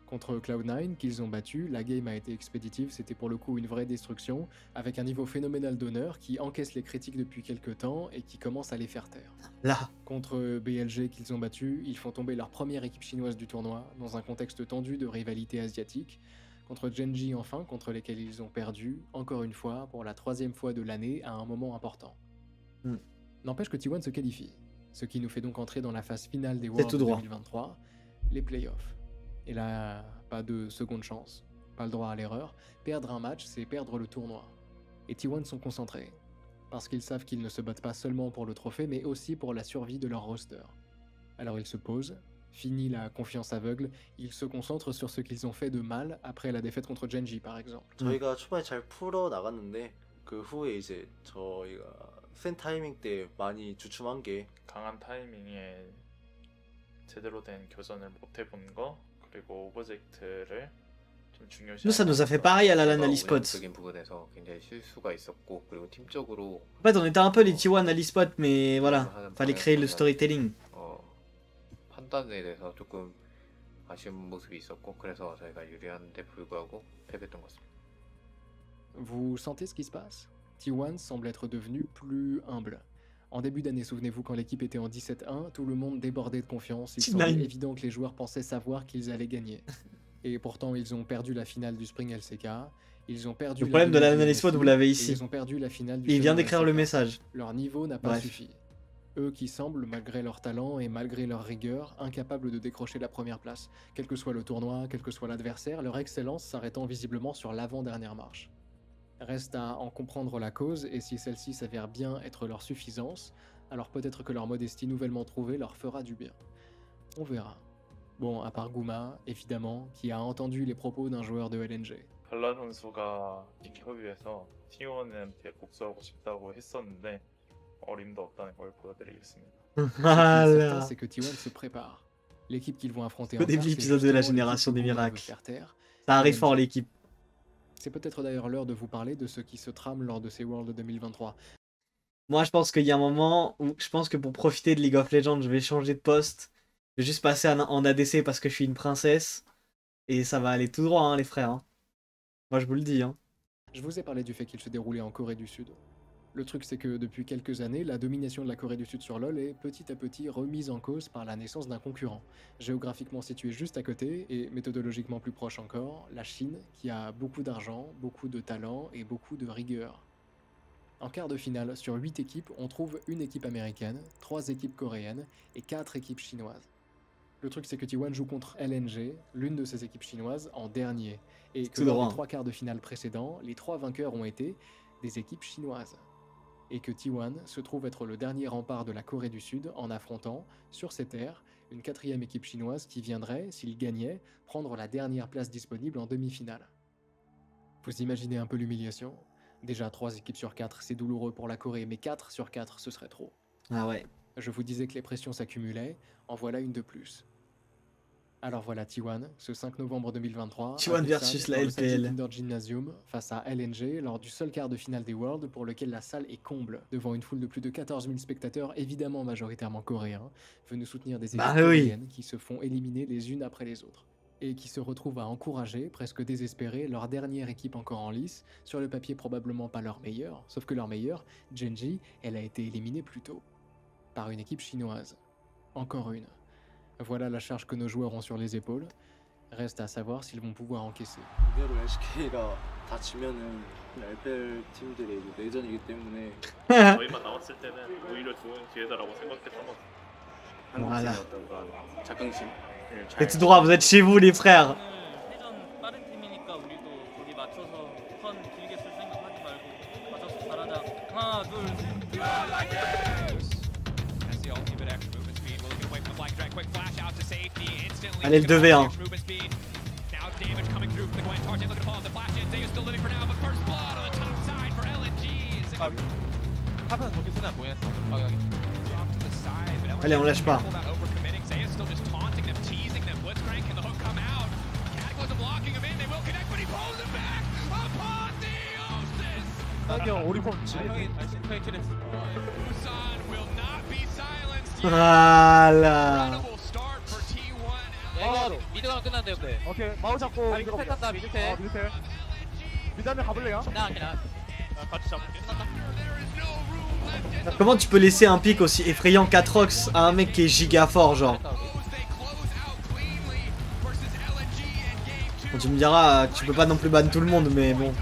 Contre Cloud9, qu'ils ont battu, la game a été expéditive, c'était pour le coup une vraie destruction, avec un niveau phénoménal d'honneur qui encaisse les critiques depuis quelques temps et qui commence à les faire taire. Là. Contre BLG qu'ils ont battu, ils font tomber leur première équipe chinoise du tournoi, dans un contexte tendu de rivalité asiatique. Contre Genji enfin, contre lesquels ils ont perdu, encore une fois, pour la 3e fois de l'année, à un moment important. N'empêche que T1 se qualifie, ce qui nous fait donc entrer dans la phase finale des Worlds 2023, les playoffs. Et là, pas de seconde chance, pas le droit à l'erreur. Perdre un match, c'est perdre le tournoi. Et T1 sont concentrés, parce qu'ils savent qu'ils ne se battent pas seulement pour le trophée, mais aussi pour la survie de leur roster. Alors ils se posent, fini la confiance aveugle, ils se concentrent sur ce qu'ils ont fait de mal après la défaite contre Genji par exemple. 저희가 초반에 잘 풀어 나갔는데 그 후에 이제 저희가 센 타이밍 때 많이 주춤한 게 강한 타이밍에 제대로 된 교전을 못 해본 거 그리고 오브젝트를 좀 중요시. Nous, ça nous a fait pareil à la LAN Alispot. 운영적인 부분에서 굉장히 실수가 있었고 그리고 팀적으로 En fait, on était un peu les T1 à l'Espot, mais voilà, fallait créer le storytelling. 판단에 대해서 조금 아쉬운 모습이 있었고 그래서 저희가 유리한데 불구하고 패배했던 것 같습니다. Vous sentez ce qui se passe? T1 semble être devenu plus humble. En début d'année, souvenez-vous, quand l'équipe était en 17-1, tout le monde débordait de confiance. Il semblait évident que les joueurs pensaient savoir qu'ils allaient gagner. Et pourtant, ils ont perdu la finale du Spring LCK. Ils ont perdu le problème de la LAN Alispot, vous l'avez ici. Ils ont perdu la finale du Il vient Summer d'écrire LCK. le message. Leur niveau n'a pas suffi. Eux qui semblent, malgré leur talent et malgré leur rigueur, incapables de décrocher la première place. Quel que soit le tournoi, quel que soit l'adversaire, leur excellence s'arrêtant visiblement sur l'avant-dernière marche. Reste à en comprendre la cause, et si celle-ci s'avère bien être leur suffisance, alors peut-être que leur modestie nouvellement trouvée leur fera du bien. On verra. Bon, à part Guma, évidemment, qui a entendu les propos d'un joueur de LNG. 발라 선수가 인터뷰에서 T1한테 복수하고 싶다고 했었는데 어림도 없다는 걸 보여드리겠습니다. Ce qui est certain, c'est que T1 se prépare. L'équipe qu'ils vont affronter en Au début de l'épisode de la génération des miracles. Ça arrive fort l'équipe. C'est peut-être d'ailleurs l'heure de vous parler de ce qui se trame lors de ces Worlds 2023. Moi, je pense qu'il y a un moment où je pense que pour profiter de League of Legends, je vais changer de poste. Je vais juste passer en ADC parce que je suis une princesse. Et ça va aller tout droit, hein, les frères. Hein. Moi, je vous le dis. Hein. Je vous ai parlé du fait qu'il se déroulait en Corée du Sud. Le truc, c'est que depuis quelques années, la domination de la Corée du Sud sur LoL est petit à petit remise en cause par la naissance d'un concurrent. Géographiquement situé juste à côté, et méthodologiquement plus proche encore, la Chine, qui a beaucoup d'argent, beaucoup de talent et beaucoup de rigueur. En quart de finale, sur 8 équipes, on trouve une équipe américaine, 3 équipes coréennes et 4 équipes chinoises. Le truc, c'est que T1 joue contre LNG, l'une de ces équipes chinoises, en dernier. Et que lors des 3 quarts de finale précédents, les 3 vainqueurs ont été des équipes chinoises. Et que T1 se trouve être le dernier rempart de la Corée du Sud en affrontant, sur ces terres, une 4e équipe chinoise qui viendrait, s'il gagnait, prendre la dernière place disponible en demi-finale. Vous imaginez un peu l'humiliation? Déjà 3 équipes sur 4, c'est douloureux pour la Corée, mais 4 sur 4, ce serait trop. Ah ouais. Je vous disais que les pressions s'accumulaient, en voilà une de plus. Alors voilà T1, ce 5 novembre 2023, T1 versus la LPL. Indoor Gymnasium face à LNG lors du seul quart de finale des Worlds pour lequel la salle est comble, devant une foule de plus de 14 000 spectateurs, évidemment majoritairement coréens, venus soutenir des équipes coréennes qui se font éliminer les unes après les autres. Et qui se retrouvent à encourager, presque désespérés, leur dernière équipe encore en lice, sur le papier probablement pas leur meilleure, sauf que leur meilleure, Genji, elle a été éliminée plus tôt. Par une équipe chinoise. Encore une. Voilà la charge que nos joueurs ont sur les épaules. Reste à savoir s'ils vont pouvoir encaisser. 이대로 SK가 다 지면은 LPL 팀들의 내전이기 때문에 저희만 나왔을 때는 오히려 좋은 기회다라고 생각했던 것 같아요. Voilà. 어떤 그런 자긍심. Et tout droit, vous êtes chez vous, les frères. 빠른 팀이니까 우리도 거기 맞춰서 턴 길게 쓸 생각하지 말고 맞춰서 잘하자. 하나, 둘, Allez, le 2v1. Allez, on lâche pas. Voilà. 미드 가면 끝난대 근데. 오케이 마우 잡고 미드 패 탔다 미드 패. 미드 패. 미드 한명 가볼래요? 나 같이 잡을게. Comment tu peux laisser un pic aussi effrayant qu'Atrox à un mec qui est giga fort, genre? Bon, tu me diras que tu peux pas non plus ban tout le monde, mais bon.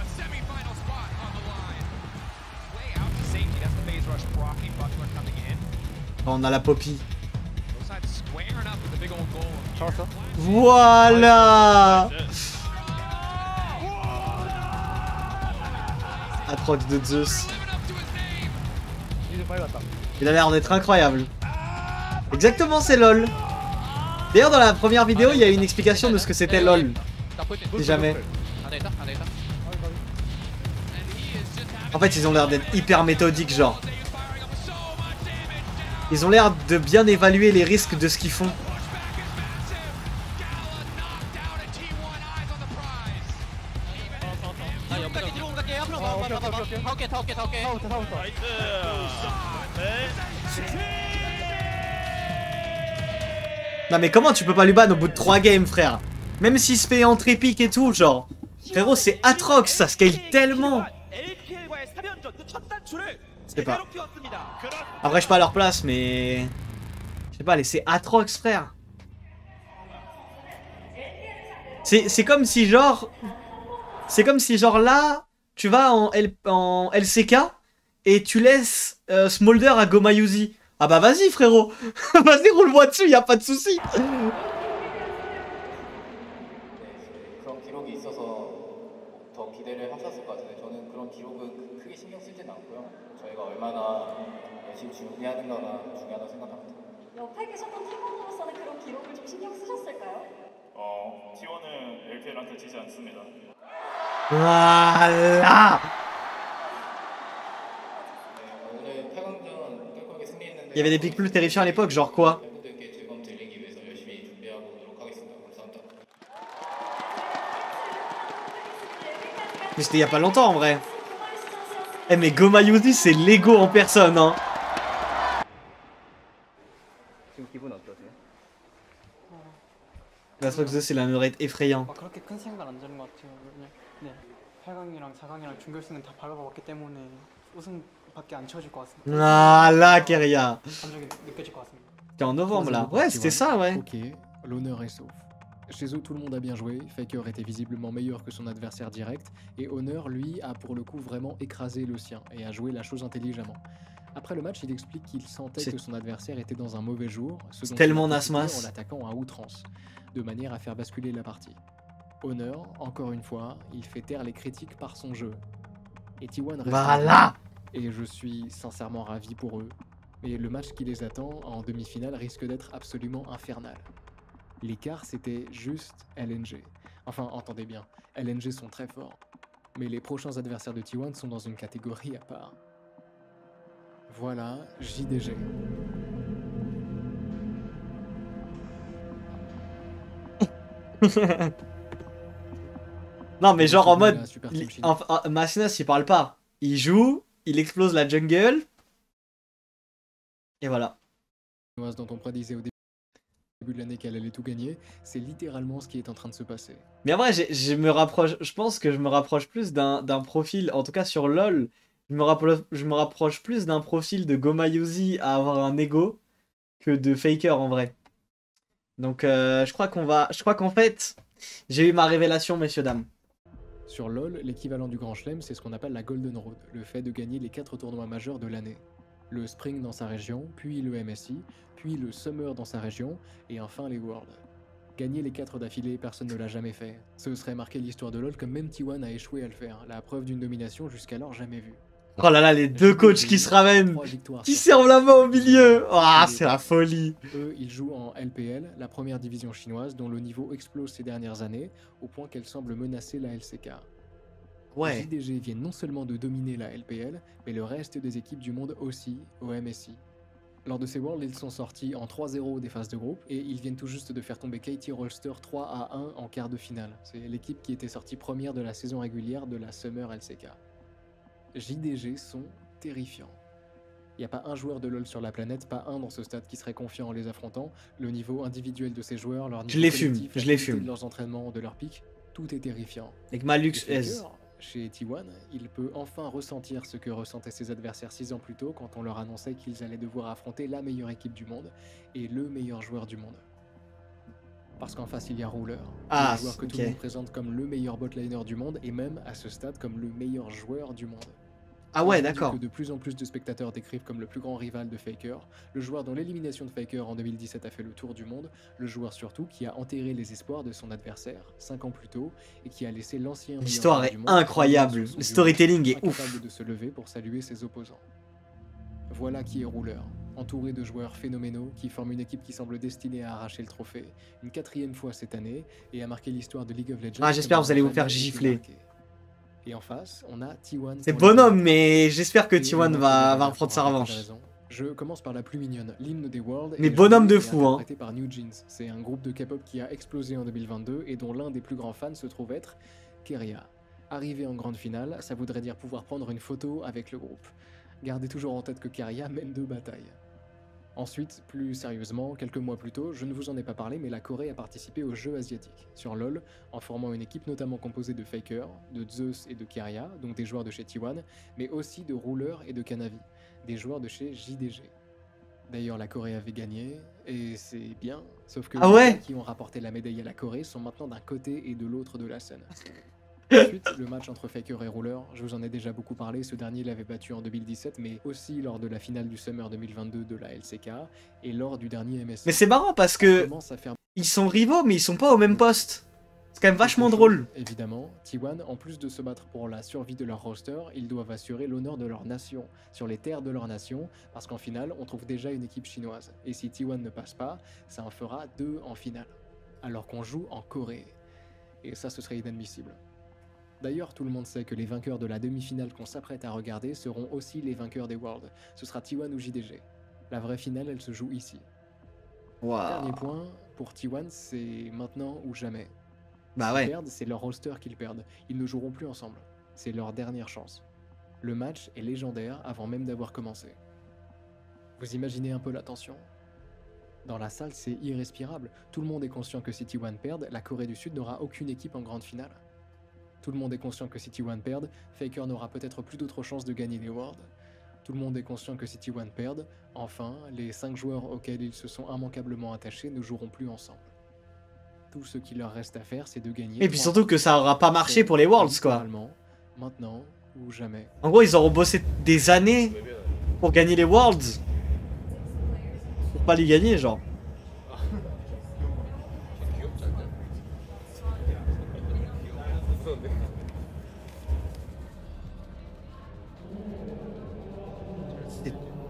On a la Poppy. Voilà. Atrox de Zeus. Il a l'air d'être incroyable. Exactement, c'est LOL. D'ailleurs, dans la première vidéo, il y a une explication de ce que c'était LOL. Si jamais. En fait, ils ont l'air d'être hyper méthodiques, genre. Ils ont l'air de bien évaluer les risques de ce qu'ils font. Non mais comment tu peux pas lui ban au bout de 3 games, frère? Même s'il se fait entre épique et tout, genre. Frérot, c'est Atrox, ça scale tellement. Je sais pas. Après, je suis pas à leur place, mais... Je sais pas, laissez Atrox, frère. C'est comme si genre... C'est comme si genre là, tu vas en LCK et tu laisses Smolder à Gomayuzi. Ah bah vas-y frérot. Vas-y, roule-moi dessus, y a pas de souci. 그런 기록이 있어서 더 기대를 하셨을 것 같은데 저는 그런 기록은 크게 신경 쓰지는 않고요. 저희가 얼마나 열심히 준비하는가가 중요하다고 생각합니다. 옆에 계셨던 팀원으로서는 그런 기록을 좀 신경 쓰셨을까요? T1은 LPL한테 지지 않습니다. Voilà. 오늘 8강전 뚫고하게 승리했는데 Il y avait des pics plus terrifiants à l'époque, genre quoi? 팬분들께 즐거움 드리기 위해서 열심히 준비하고 노력하겠습니다. 감사합니다. Mais c'était il y a pas longtemps en vrai. Eh mais Gomayuzi c'est Lego en personne hein. La Atrox c'est un rate effrayant. 그렇게 큰 생각 안 드는 것 같아요. 네, 8강이랑 4강이랑 준결승은 다 밟아봤기 때문에 우승밖에 안 채워질 것 같습니다. Ah là, Keria. 감정이 느껴질 것 같습니다. C'était en novembre là. Ouais, c'était ça, ouais. Ok, l'honneur est sauf. Chez eux, tout le monde a bien joué. Faker était visiblement meilleur que son adversaire direct. Et Honor, lui, a pour le coup vraiment écrasé le sien et a joué la chose intelligemment. Après le match, il explique qu'il sentait que son adversaire était dans un mauvais jour. C'est tellement Nasmas. En l'attaquant à outrance, de manière à faire basculer la partie. Honor, encore une fois, il fait taire les critiques par son jeu. Et T1 reste voilà. Et je suis sincèrement ravi pour eux. Mais le match qui les attend en demi-finale risque d'être absolument infernal. L'écart, c'était juste LNG. Enfin, entendez bien, LNG sont très forts. Mais les prochains adversaires de T1 sont dans une catégorie à part. Voilà, JDG. Non mais genre en mode... Masinas il parle pas. Il joue, il explose la jungle. Et voilà. Dont on prédisait au début de l'année qu'elle allait tout gagner, c'est littéralement ce qui est en train de se passer. Mais en vrai, je pense que je me rapproche plus d'un profil, en tout cas sur LoL, je me rapproche plus d'un profil de Gomayuzi à avoir un ego que de Faker en vrai. Donc je crois qu'en fait, j'ai eu ma révélation, messieurs, dames. Sur LoL, l'équivalent du Grand Chelem, c'est ce qu'on appelle la Golden Road, le fait de gagner les 4 tournois majeurs de l'année. Le Spring dans sa région, puis le MSI, puis le Summer dans sa région, et enfin les Worlds. Gagner les 4 d'affilée, personne ne l'a jamais fait. Ce serait marquer l'histoire de LoL comme même T1 a échoué à le faire, la preuve d'une domination jusqu'alors jamais vue. Oh là là, les deux coachs qui se ramènent, qui servent la main au milieu. Ah, c'est la folie. Eux, ils jouent en LPL, la première division chinoise, dont le niveau explose ces dernières années, au point qu'elle semble menacer la LCK. Ouais. JDG viennent non seulement de dominer la LPL, mais le reste des équipes du monde aussi, au MSI. Lors de ces Worlds, ils sont sortis en 3-0 des phases de groupe, et ils viennent tout juste de faire tomber KT Rolster 3-1 en quart de finale. C'est l'équipe qui était sortie première de la saison régulière de la Summer LCK. JDG sont terrifiants. Il n'y a pas un joueur de LoL sur la planète, pas un dans ce stade qui serait confiant en les affrontant. Le niveau individuel de ces joueurs, leur niveau collectif, la qualité de leurs entraînements, de leur pic, tout est terrifiant. Avec Malux S. Chez T1, il peut enfin ressentir ce que ressentaient ses adversaires 6 ans plus tôt quand on leur annonçait qu'ils allaient devoir affronter la meilleure équipe du monde et le meilleur joueur du monde. Parce qu'en face, il y a Ruler, un joueur que tout le monde présente comme le meilleur botlaner du monde et même, à ce stade, comme le meilleur joueur du monde. Ah ouais, Aujourd'hui, d'accord. que de plus en plus de spectateurs décrivent comme le plus grand rival de Faker, le joueur dont l'élimination de Faker en 2017 a fait le tour du monde, le joueur surtout qui a enterré les espoirs de son adversaire 5 ans plus tôt et qui a laissé l'ancien meilleur L'histoire joueur est du monde incroyable. sur son Le bureau, storytelling est ouf. incapable de se lever pour saluer ses opposants. Voilà qui est Ruler, entouré de joueurs phénoménaux qui forment une équipe qui semble destinée à arracher le trophée une 4e fois cette année et à marquer l'histoire de League of Legends. Ah, j'espère que vous allez vous comme faire jamais été gifler. marqué. Et en face, on a T1. C'est pour les bonhomme, Worlds. mais j'espère que Et T1 on a va T1 prendre sa pour revanche. raison. Je commence par la plus mignonne, l'hymne des Worlds. Mais et bonhomme de chanté et fou, hein. interprété par New Jeans. C'est un groupe de K-pop qui a explosé en 2022 et dont l'un des plus grands fans se trouve être Keria. Arrivé en grande finale, ça voudrait dire pouvoir prendre une photo avec le groupe. Gardez toujours en tête que Keria mène 2 batailles. Ensuite, plus sérieusement, quelques mois plus tôt, je ne vous en ai pas parlé, mais la Corée a participé aux Jeux asiatiques sur LoL, en formant une équipe notamment composée de Faker, de Zeus et de Keria, donc des joueurs de chez T1, mais aussi de Ruler et de Kanavi, des joueurs de chez JDG. D'ailleurs, la Corée avait gagné, et c'est bien, sauf que Ah les ouais gars qui ont rapporté la médaille à la Corée sont maintenant d'un côté et de l'autre de la scène. Ensuite, le match entre Faker et Ruler, je vous en ai déjà beaucoup parlé, ce dernier l'avait battu en 2017, mais aussi lors de la finale du Summer 2022 de la LCK, et lors du dernier MSC. Mais c'est marrant parce que Commence à faire ils sont rivaux, mais ils sont pas au même poste. C'est quand même vachement autre drôle. chose, Évidemment, T1, en plus de se battre pour la survie de leur roster, ils doivent assurer l'honneur de leur nation, sur les terres de leur nation, parce qu'en finale, on trouve déjà une équipe chinoise. Et si T1 ne passe pas, ça en fera 2 en finale. Alors qu'on joue en Corée. Et ça, ce serait inadmissible. D'ailleurs, tout le monde sait que les vainqueurs de la demi-finale qu'on s'apprête à regarder seront aussi les vainqueurs des Worlds. Ce sera T1 ou JDG. La vraie finale, elle se joue ici. Dernier point, pour T1, c'est maintenant ou jamais. Bah S'ils ouais. perdent, c'est leur roster qu'ils perdent. Ils ne joueront plus ensemble. C'est leur dernière chance. Le match est légendaire avant même d'avoir commencé. Vous imaginez un peu la tension ? Dans la salle, c'est irrespirable. Tout le monde est conscient que si T1 perd, la Corée du Sud n'aura aucune équipe en grande finale. Tout le monde est conscient que si T1 perd, Faker n'aura peut-être plus d'autre chance de gagner les Worlds. Tout le monde est conscient que si T1 perd, enfin, les 5 joueurs auxquels ils se sont immanquablement attachés ne joueront plus ensemble. Tout ce qu'il leur reste à faire, c'est de gagner. Et puis surtout que ça aura pas marché pour les Worlds, quoi. Littéralement, maintenant ou jamais. En gros, ils auront bossé des années pour gagner les Worlds. Pour pas les gagner, genre.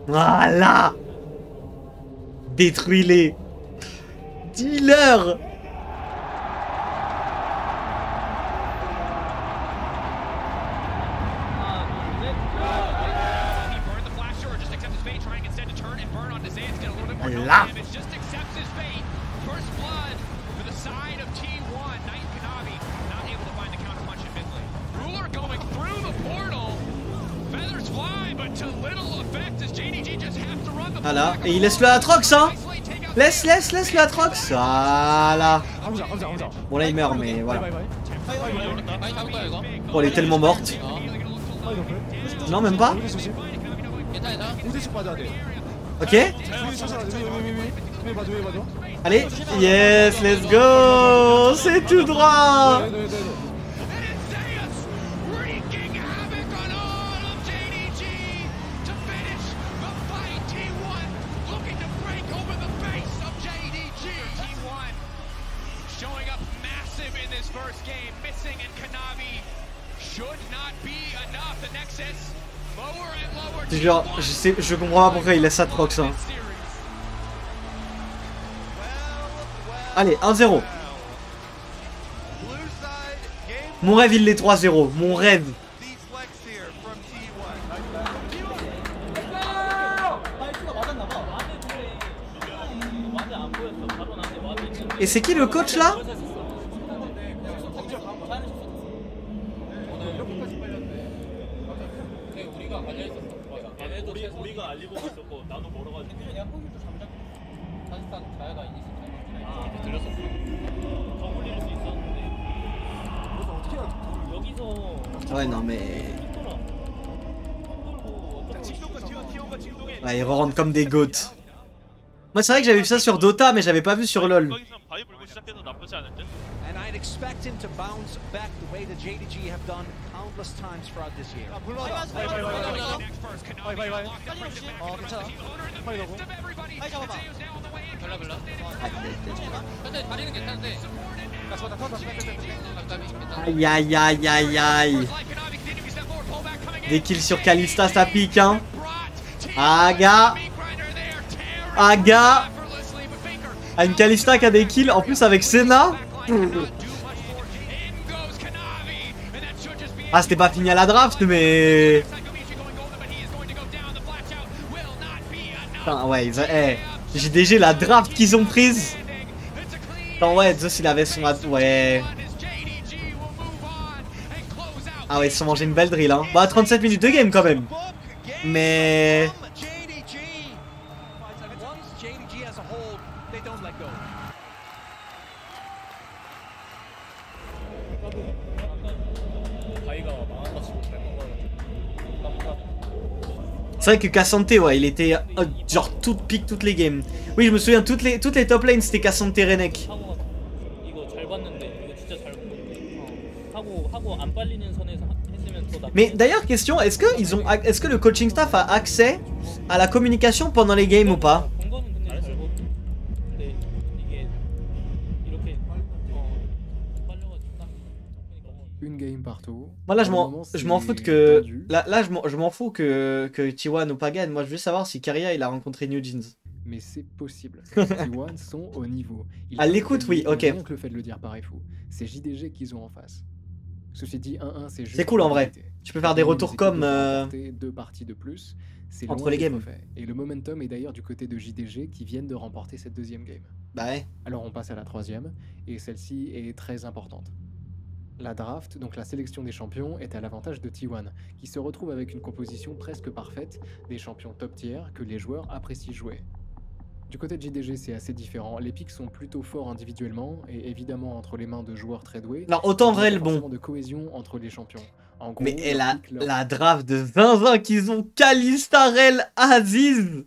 Voilà. Détruis-les. Dis-leur. Là. Voilà, et il laisse le Atrox, hein. Laisse le Atrox. Voilà. Bon là il meurt, mais voilà. Oh, elle est tellement morte. Non, même pas. Ok. Allez, yes, let's go. C'est tout droit. Genre, je comprends pas pourquoi il laisse Atrox, hein. Allez, 1-0. Mon rêve, il est 3-0. Mon rêve. Et c'est qui le coach là? 우리가 알리고 있었고 나도 멀어가지고 사실상 자야가 이니시 들렸었어. 더 올릴 수 있었는데 여기서 Ouais, non mais. Ouais, ils rentrent comme des goats. Moi c'est vrai que j'avais vu ça sur Dota mais j'avais pas vu sur LoL. 바위 불고 시작해도 나쁘지 않을 듯. And I'd expect him to bounce back the way the JDG have done countless times throughout this year. 괜찮아. 빨리 넣고. 빨리 잡아봐. 별로 별로. 근데 다리는 괜찮은데. 나 저다 터졌다. Aïe aïe aïe aïe aïe. Des kills sur Kalista ça pique hein. Aga. Aga. Ah, une Kalista qui a des kills en plus avec Senna. Ah c'était pas fini à la draft mais... Putain ouais ils ont... JDG la draft qu'ils ont prise. Attends ouais Zeus il avait son... Ouais. Ah ouais ils se sont mangés une belle drill hein. Bah 37 minutes de game quand même. Mais... C'est vrai que Cassante, ouais, il était genre toute pique toutes les games. Oui, je me souviens, toutes les top lanes c'était Cassante Renek. Mais d'ailleurs, question, est-ce que le coaching staff a accès à la communication pendant les games ou pas? Une game partout. Moi là je m'en fous que là je m'en fous que T1 ou pas gagne. Moi je veux savoir si Keria il a rencontré New Jeans. Mais c'est possible. T1 sont au niveau. À l'écoute oui, ok. Rien que le fait de le dire paraît fou. C'est JDG qu'ils ont en face. Ceci dit 1-1 c'est juste. C'est cool en vrai. Tu peux faire des retours comme deux parties de plus. C'est entre les games. Et le momentum est d'ailleurs du côté de JDG qui viennent de remporter cette deuxième game. Bah ouais. Alors on passe à la troisième et celle-ci est très importante. La draft, donc la sélection des champions, est à l'avantage de T1, qui se retrouve avec une composition presque parfaite des champions top tier que les joueurs apprécient jouer. Du côté de JDG, c'est assez différent. Les picks sont plutôt forts individuellement et évidemment entre les mains de joueurs très doués. Non, autant vrai le bon. De cohésion entre les champions. En gros, mais la draft de zinzin qu'ils ont, Kalista, Rel, Aziz,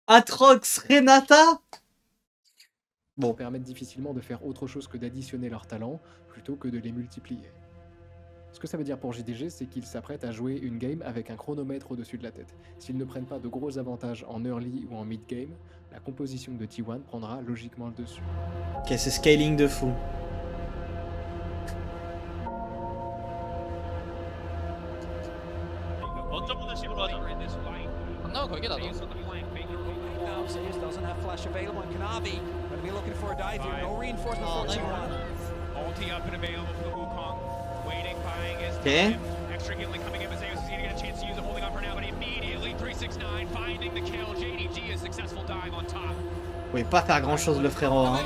Atrox, Renata. Bon, permettent difficilement de faire autre chose que d'additionner leurs talents plutôt que de les multiplier. Ce que ça veut dire pour JDG, c'est qu'ils s'apprêtent à jouer une game avec un chronomètre au-dessus de la tête. S'ils ne prennent pas de gros avantages en early ou en mid game, la composition de T1 prendra logiquement le dessus. Ok, c'est scaling de fou. Doesn't have flash available, and Kanavi going to be looking for a dive here. No reinforcement for T1. Ulti up and available for the Wukong. Waiting, buying his time. Extra Gimli coming in. Mazeus is going to get a chance to use it, holding on for now, but immediately 369 finding the kill. JDG, a successful dive on top. Vous pouvez pas faire grand chose le frérot hein.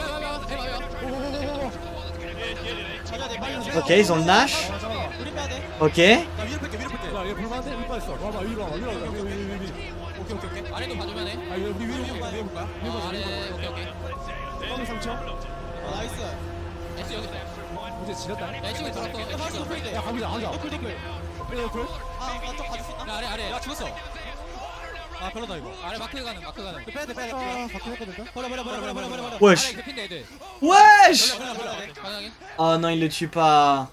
Ok, ils ont le Nash. Ok. 아래도 봐주면 해. 아, 우리 위로 볼까? 아래, 오케이. 뻥 3초. 나이스. S 여기 있어. 이제 지렸다. 야, 이쪽에 들어왔어. 야, 가보자. 댓글. 아, 또 가줄 수 있나? 아래. 야, 죽었어. 아, 별로다 이거. 아래 마크 가는. 빼야 돼. 마크 했거든. 버려. Wesh. Wesh. Oh non, il le tue pas.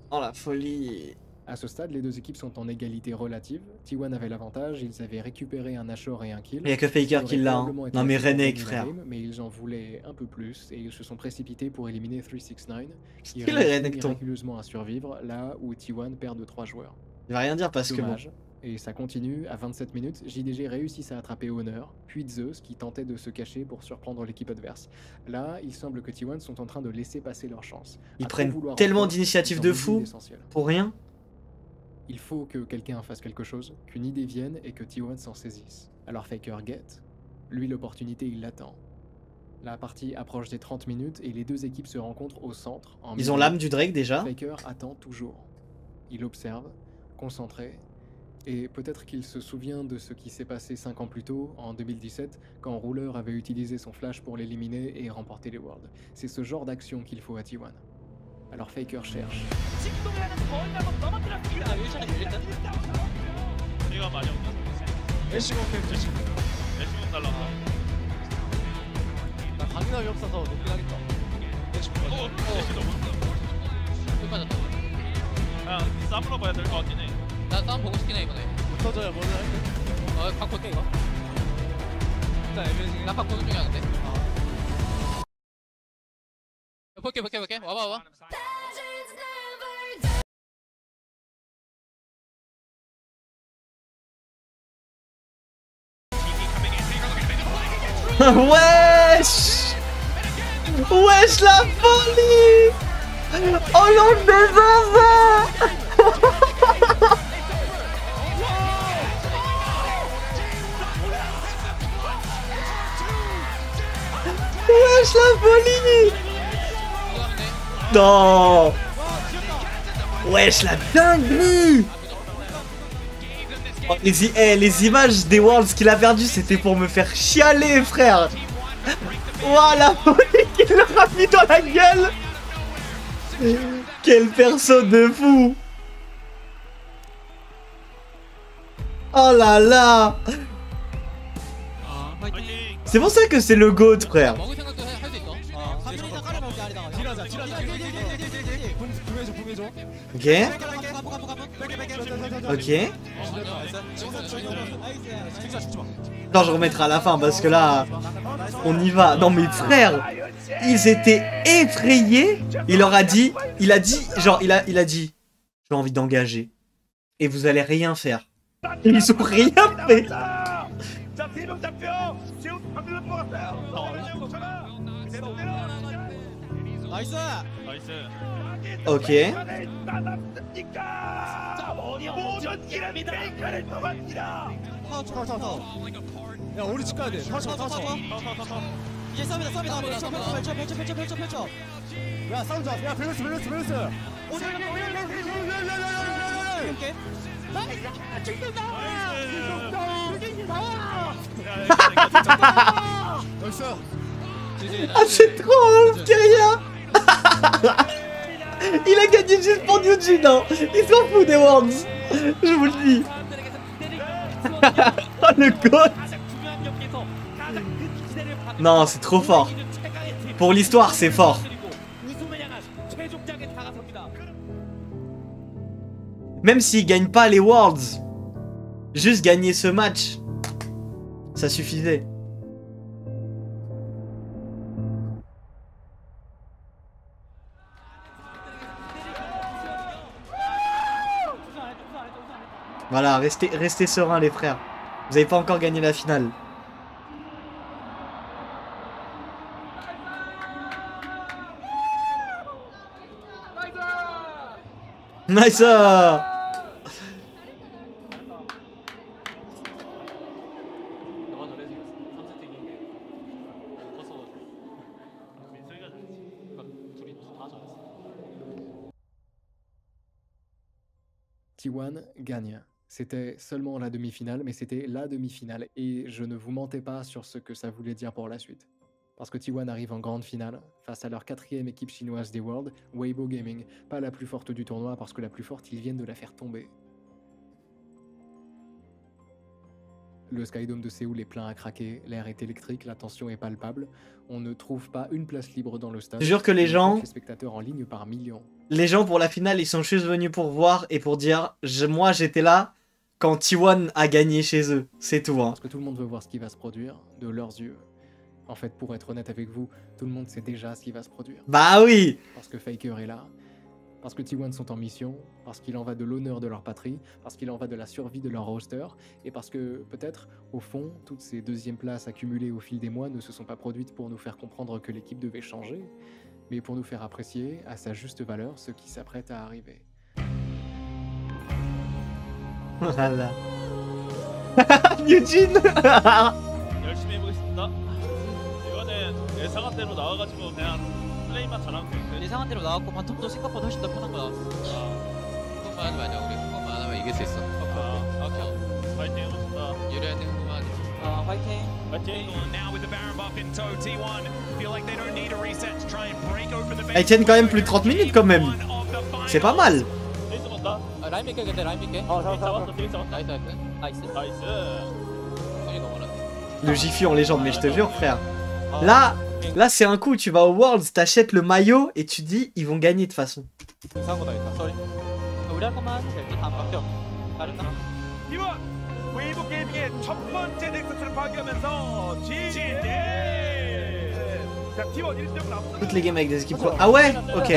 Oh la folie. À ce stade, les deux équipes sont en égalité relative. T1 avait l'avantage, ils avaient récupéré un Nashor et un kill. Il n'y a que Faker qui l'a. Hein. Non mais Renek frère. Mais ils en voulaient un peu plus et ils se sont précipités pour éliminer 369. Qui réussit miraculeusement à survivre là où T1 perd de 3 joueurs. Il va rien dire parce Dommage. Que bon. Et ça continue, à 27 minutes, JDG réussit à attraper Honor, puis Zeus qui tentait de se cacher pour surprendre l'équipe adverse. Là, il semble que T1 sont en train de laisser passer leur chance. Ils prennent tellement d'initiatives de fou pour rien. Il faut que quelqu'un fasse quelque chose, qu'une idée vienne et que T1 s'en saisisse. Alors Faker guette. Lui, l'opportunité, il l'attend. La partie approche des 30 minutes et les deux équipes se rencontrent au centre. Ils ont l'âme du Drake déjà. Faker attend toujours. Il observe, concentré, et peut-être qu'il se souvient de ce qui s'est passé 5 ans plus tôt, en 2017, quand Ruler avait utilisé son flash pour l'éliminer et remporter les Worlds. C'est ce genre d'action qu'il faut à T1. Alors Faker cherche. 애쉬 날라온다. 나 강인함이 없어서 높긴 하겠다. 애쉬 너무. 또 빠졌다. 그냥 싸움으로 봐야 될 것 같긴 해. 나 싸움 보고 싶긴 해 이번에. 붙어줘야 뭐든 할게. 각 볼게 이거. 일단 애매지. 나각 보는 중이야 근데. 볼게. 와봐. Wesh! Wesh la folie! Oh l'angle des zinzins! Wesh la folie! Non! Wesh la dinguerie! Oh, les images des Worlds qu'il a perdu, c'était pour me faire chialer, frère! Voilà, qu'il leur a mis dans la gueule! Quel perso de fou! Oh là là! C'est pour ça que c'est le GOAT, frère! Ok. Ok. Non, je remettrai à la fin parce que là, on y va. Non mais frère, ils étaient effrayés. Il leur a dit, il a dit, j'ai envie d'engager. Et vous allez rien faire. Et ils ont rien fait. Ok. 야 우리 집 가야 돼. 쳐. 이제 싸움이다. 펼쳐. 야 싸우자. 야 밸런스. Ah c'est trop Wolf Kyria. Il a gagné juste pour Eugene, hein. Il s'en fout des Worlds. Je vous le dis. Oh le goat. Non, c'est trop fort. Pour l'histoire, c'est fort. Même s'il gagne pas les Worlds, juste gagner ce match, ça suffisait. Voilà, restez sereins les frères. Vous avez pas encore gagné la finale. Nice! T1 gagne. C'était seulement la demi-finale, mais c'était la demi-finale. Et je ne vous mentais pas sur ce que ça voulait dire pour la suite. Parce que T1 arrive en grande finale, face à leur 4e équipe chinoise des Worlds, Weibo Gaming. Pas la plus forte du tournoi, parce que la plus forte, ils viennent de la faire tomber. Le Skydome de Séoul est plein à craquer, l'air est électrique, la tension est palpable. On ne trouve pas une place libre dans le stade. Je jure que les gens... Les spectateurs en ligne par millions. Les gens pour la finale, ils sont juste venus pour voir et pour dire moi j'étais là quand T1 a gagné chez eux. C'est tout, hein. Parce que tout le monde veut voir ce qui va se produire, de leurs yeux. En fait, pour être honnête avec vous, tout le monde sait déjà ce qui va se produire. Bah oui! Parce que Faker est là, parce que T1 sont en mission, parce qu'il en va de l'honneur de leur patrie, parce qu'il en va de la survie de leur roster, et parce que, peut-être, au fond, toutes ces deuxièmes places accumulées au fil des mois ne se sont pas produites pour nous faire comprendre que l'équipe devait changer, mais pour nous faire apprécier, à sa juste valeur, ce qui s'apprête à arriver. Voilà. Eugene. 열심히 해보겠습니다. 이거는 예상한 대로 나와가지고 그냥 플레이만 잘하면 되는데. 예상한 대로 나왔고 바텀도 생각보다 훨씬 더 편한 거 나왔어. 그것만 하지 마자. 우리 그것만 안 하면 이길 수 있어. 오케이. 파이팅 해봅시다. 유리할 때 그것만 하자. 파이팅. 파이팅. Now with the Baron buff in tow, T1 feel like they don't need a reset to try and break open the Ils tiennent quand même plus de 30 minutes quand même. C'est pas mal. 라인 밀게 근데 라인 밀게. 잡았어. 되게 잡았다. 나이스. 나이스. 손이 너무 많았네. Le Jiffy en légende, mais je te jure, frère. Là c'est un coup, tu vas au Worlds, t'achètes le maillot et tu dis, ils vont gagner de toute façon. 이상한 거다 일단. 쏘리. 우리 할 것만 하면 돼. 다음 박경. 다른 사람. 이번 웨이브 게이밍의 첫 번째 넥서스를 파괴하면서 자, T1 1점을 앞서. Toutes les games avec des équipes quoi. Ah ouais? Ok.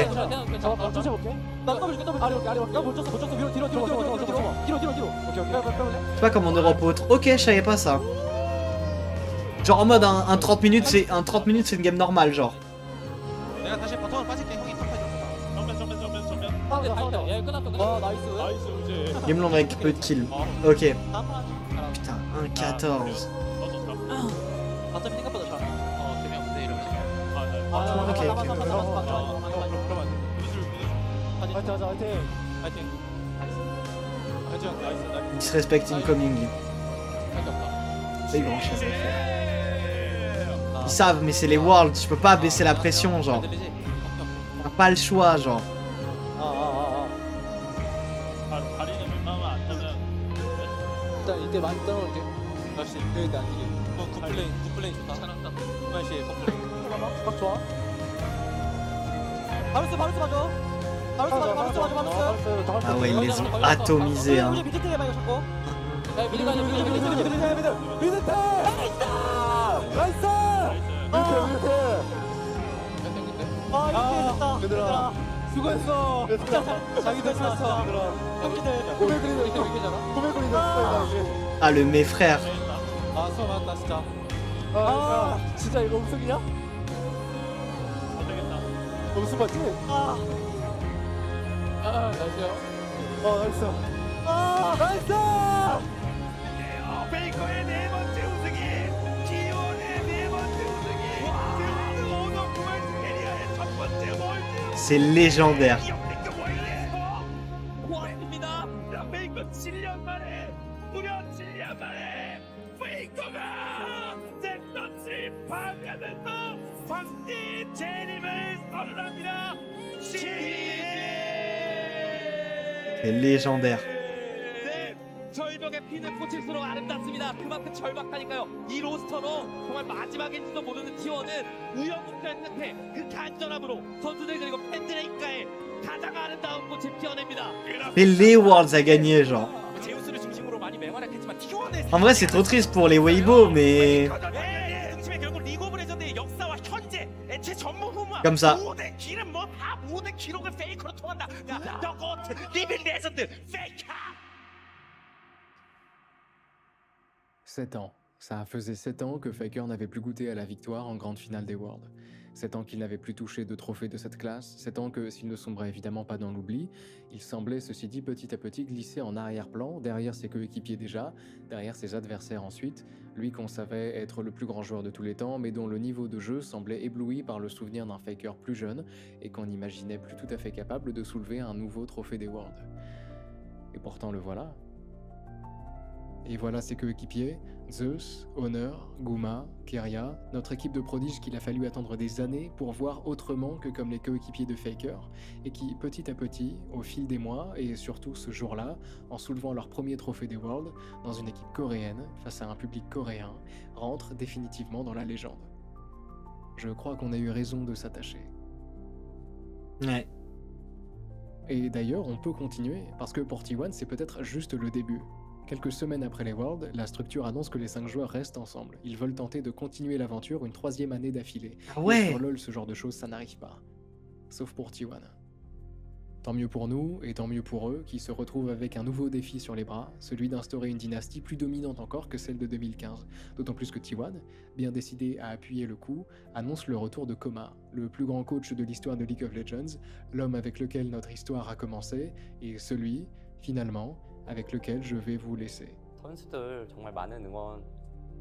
C'est pas comme en Europe ou autre. Ok, je savais pas ça. Genre en mode un 30 minutes, c'est une game normale, genre. 내가 다시 버튼을 빠질게. 형이 탑 빠져. Game long avec peu de kills. Ok. Putain, 1-14. 어차피 생각보다 잘. 재미없네 이러면. Ok, Disrespect incoming. C'est grand chose à faire. Ils savent, mais c'est les Worlds, je peux pas baisser la pression, genre. On a pas le choix, genre. 일단 이때 많이 떨어질게. 다시 여기다 앉게. 굿플레이 좋다. 잘한다. 맛이 굿플레이. 막 좋아. 바루스 맞아. 바루스 맞아. Ah ouais, ils les ont atomisés, hein. 미드 때려 봐 이거 자꾸. 미드. 나이스. 이때 됐다. 수고했어. 자기들 수고했어. 형님들 Ah, le mes frères. 아 수고 많았다 진짜. 아 진짜 이거 우승이야? 우승 맞지? 나이스요. 나이스. 나이스. 페이커의 네 번째 우승이 T1의 네 번째 우승이 오너 구월스 캐리어의 첫 번째 월드. C'est légendaire. 고맙습니다. 페이커 7년 만에 무려 7년 만에 페이커가 넥서스 파괴하면서 황제 재림을 선언합니다. C'est légendaire. 절벽에 피는 꽂힐수록 아름답습니다. 그만큼 절박하니까요. 이 로스터로 정말 마지막인지도 모르는 T1은 우여곡절 끝에 그 간절함으로 선수들 그리고 팬들의 입가에 가장 아름다운 꽃을 피워냅니다. C'est les Worlds à gagner, genre. 제우스를 중심으로 많이 맹활약했지만 T1의 En vrai, c'est trop triste pour les Weibo, mais. 중심의 결국 리그 오브 레전드의 역사와 현재 애체 전문 후마 Comme ça. 모든 길은 뭐다 모든 기록을 페이커로 통한다. 더 고트 리빙 레전드 페이커. 7 ans. Ça faisait 7 ans que Faker n'avait plus goûté à la victoire en grande finale des Worlds. 7 ans qu'il n'avait plus touché de trophée de cette classe, 7 ans que, s'il ne sombrait évidemment pas dans l'oubli, il semblait, ceci dit, petit à petit glisser en arrière-plan, derrière ses coéquipiers déjà, derrière ses adversaires ensuite, lui qu'on savait être le plus grand joueur de tous les temps, mais dont le niveau de jeu semblait ébloui par le souvenir d'un Faker plus jeune, et qu'on imaginait plus tout à fait capable de soulever un nouveau trophée des Worlds. Et pourtant le voilà. Et voilà ses coéquipiers, Zeus, Honor, Guma, Keria, notre équipe de prodiges qu'il a fallu attendre des années pour voir autrement que comme les coéquipiers de Faker, et qui, petit à petit, au fil des mois, et surtout ce jour-là, en soulevant leur premier trophée des Worlds, dans une équipe coréenne, face à un public coréen, rentrent définitivement dans la légende. Je crois qu'on a eu raison de s'attacher. Ouais. Et d'ailleurs, on peut continuer, parce que pour T1, c'est peut-être juste le début. Quelques semaines après les Worlds, la structure annonce que les 5 joueurs restent ensemble. Ils veulent tenter de continuer l'aventure une 3e année d'affilée. Ah ouais. Et sur LoL, ce genre de choses, ça n'arrive pas. Sauf pour T1. Tant mieux pour nous, et tant mieux pour eux, qui se retrouvent avec un nouveau défi sur les bras, celui d'instaurer une dynastie plus dominante encore que celle de 2015. D'autant plus que T1, bien décidé à appuyer le coup, annonce le retour de Koma, le plus grand coach de l'histoire de League of Legends, l'homme avec lequel notre histoire a commencé, et celui, finalement, avec lequel je vais vous laisser. 선수들 정말 많은 응원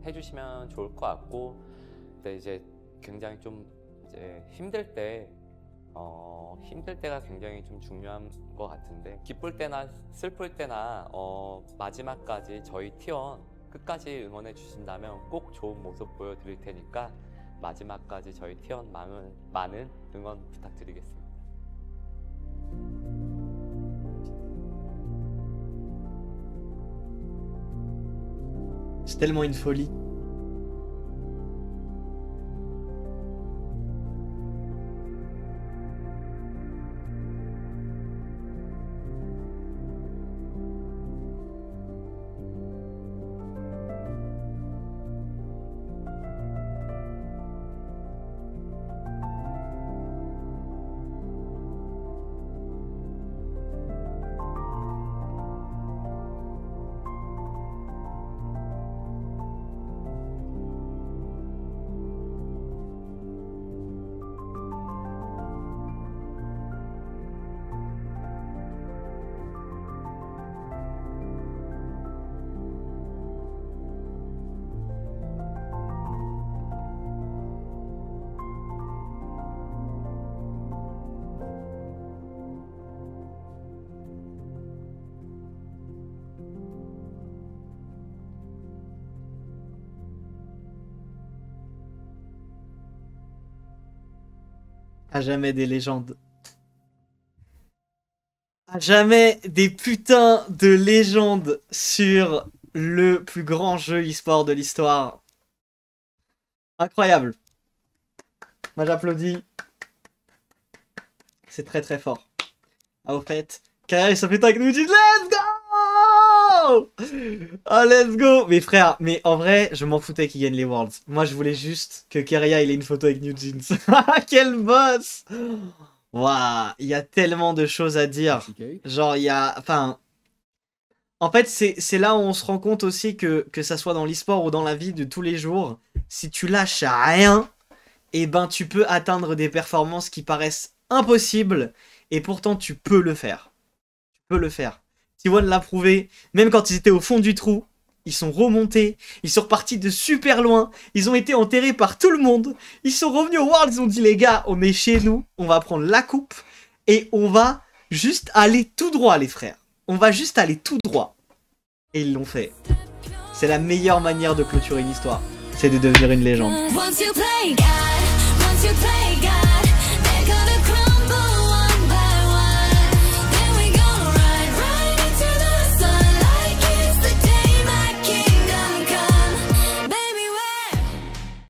해주시면 좋을 것 같고, 근데 이제 굉장히 좀 이제 힘들 때가 굉장히 좀 중요한 것 같은데, 기쁠 때나 슬플 때나 마지막까지 저희 T1 끝까지 응원해 주신다면 꼭 좋은 모습 보여드릴 테니까 마지막까지 저희 T1 많은 응원 부탁드리겠습니다. C'est tellement une folie. À jamais des légendes. À jamais des putains de légendes sur le plus grand jeu e-sport de l'histoire. Incroyable. Moi j'applaudis. C'est très très fort. Ah au fait, Carrière ils sont putain avec nous, let's go! Ah let's go! Mais frère, mais en vrai, je m'en foutais qu'il gagne les Worlds. Moi je voulais juste que Keria il ait une photo avec New Jeans. Quel boss! Waouh, il y a tellement de choses à dire. Genre il y a... Enfin... En fait, c'est là où on se rend compte aussi que ça soit dans l'e-sport ou dans la vie de tous les jours, si tu lâches à rien, et ben tu peux atteindre des performances qui paraissent impossibles, et pourtant tu peux le faire. Tu peux le faire. T1 l'a prouvé, même quand ils étaient au fond du trou, ils sont remontés, ils sont repartis de super loin, ils ont été enterrés par tout le monde, ils sont revenus au World, ils ont dit les gars, on est chez nous, on va prendre la coupe, et on va juste aller tout droit les frères. On va juste aller tout droit. Et ils l'ont fait. C'est la meilleure manière de clôturer une histoire. C'est de devenir une légende. Once you play God,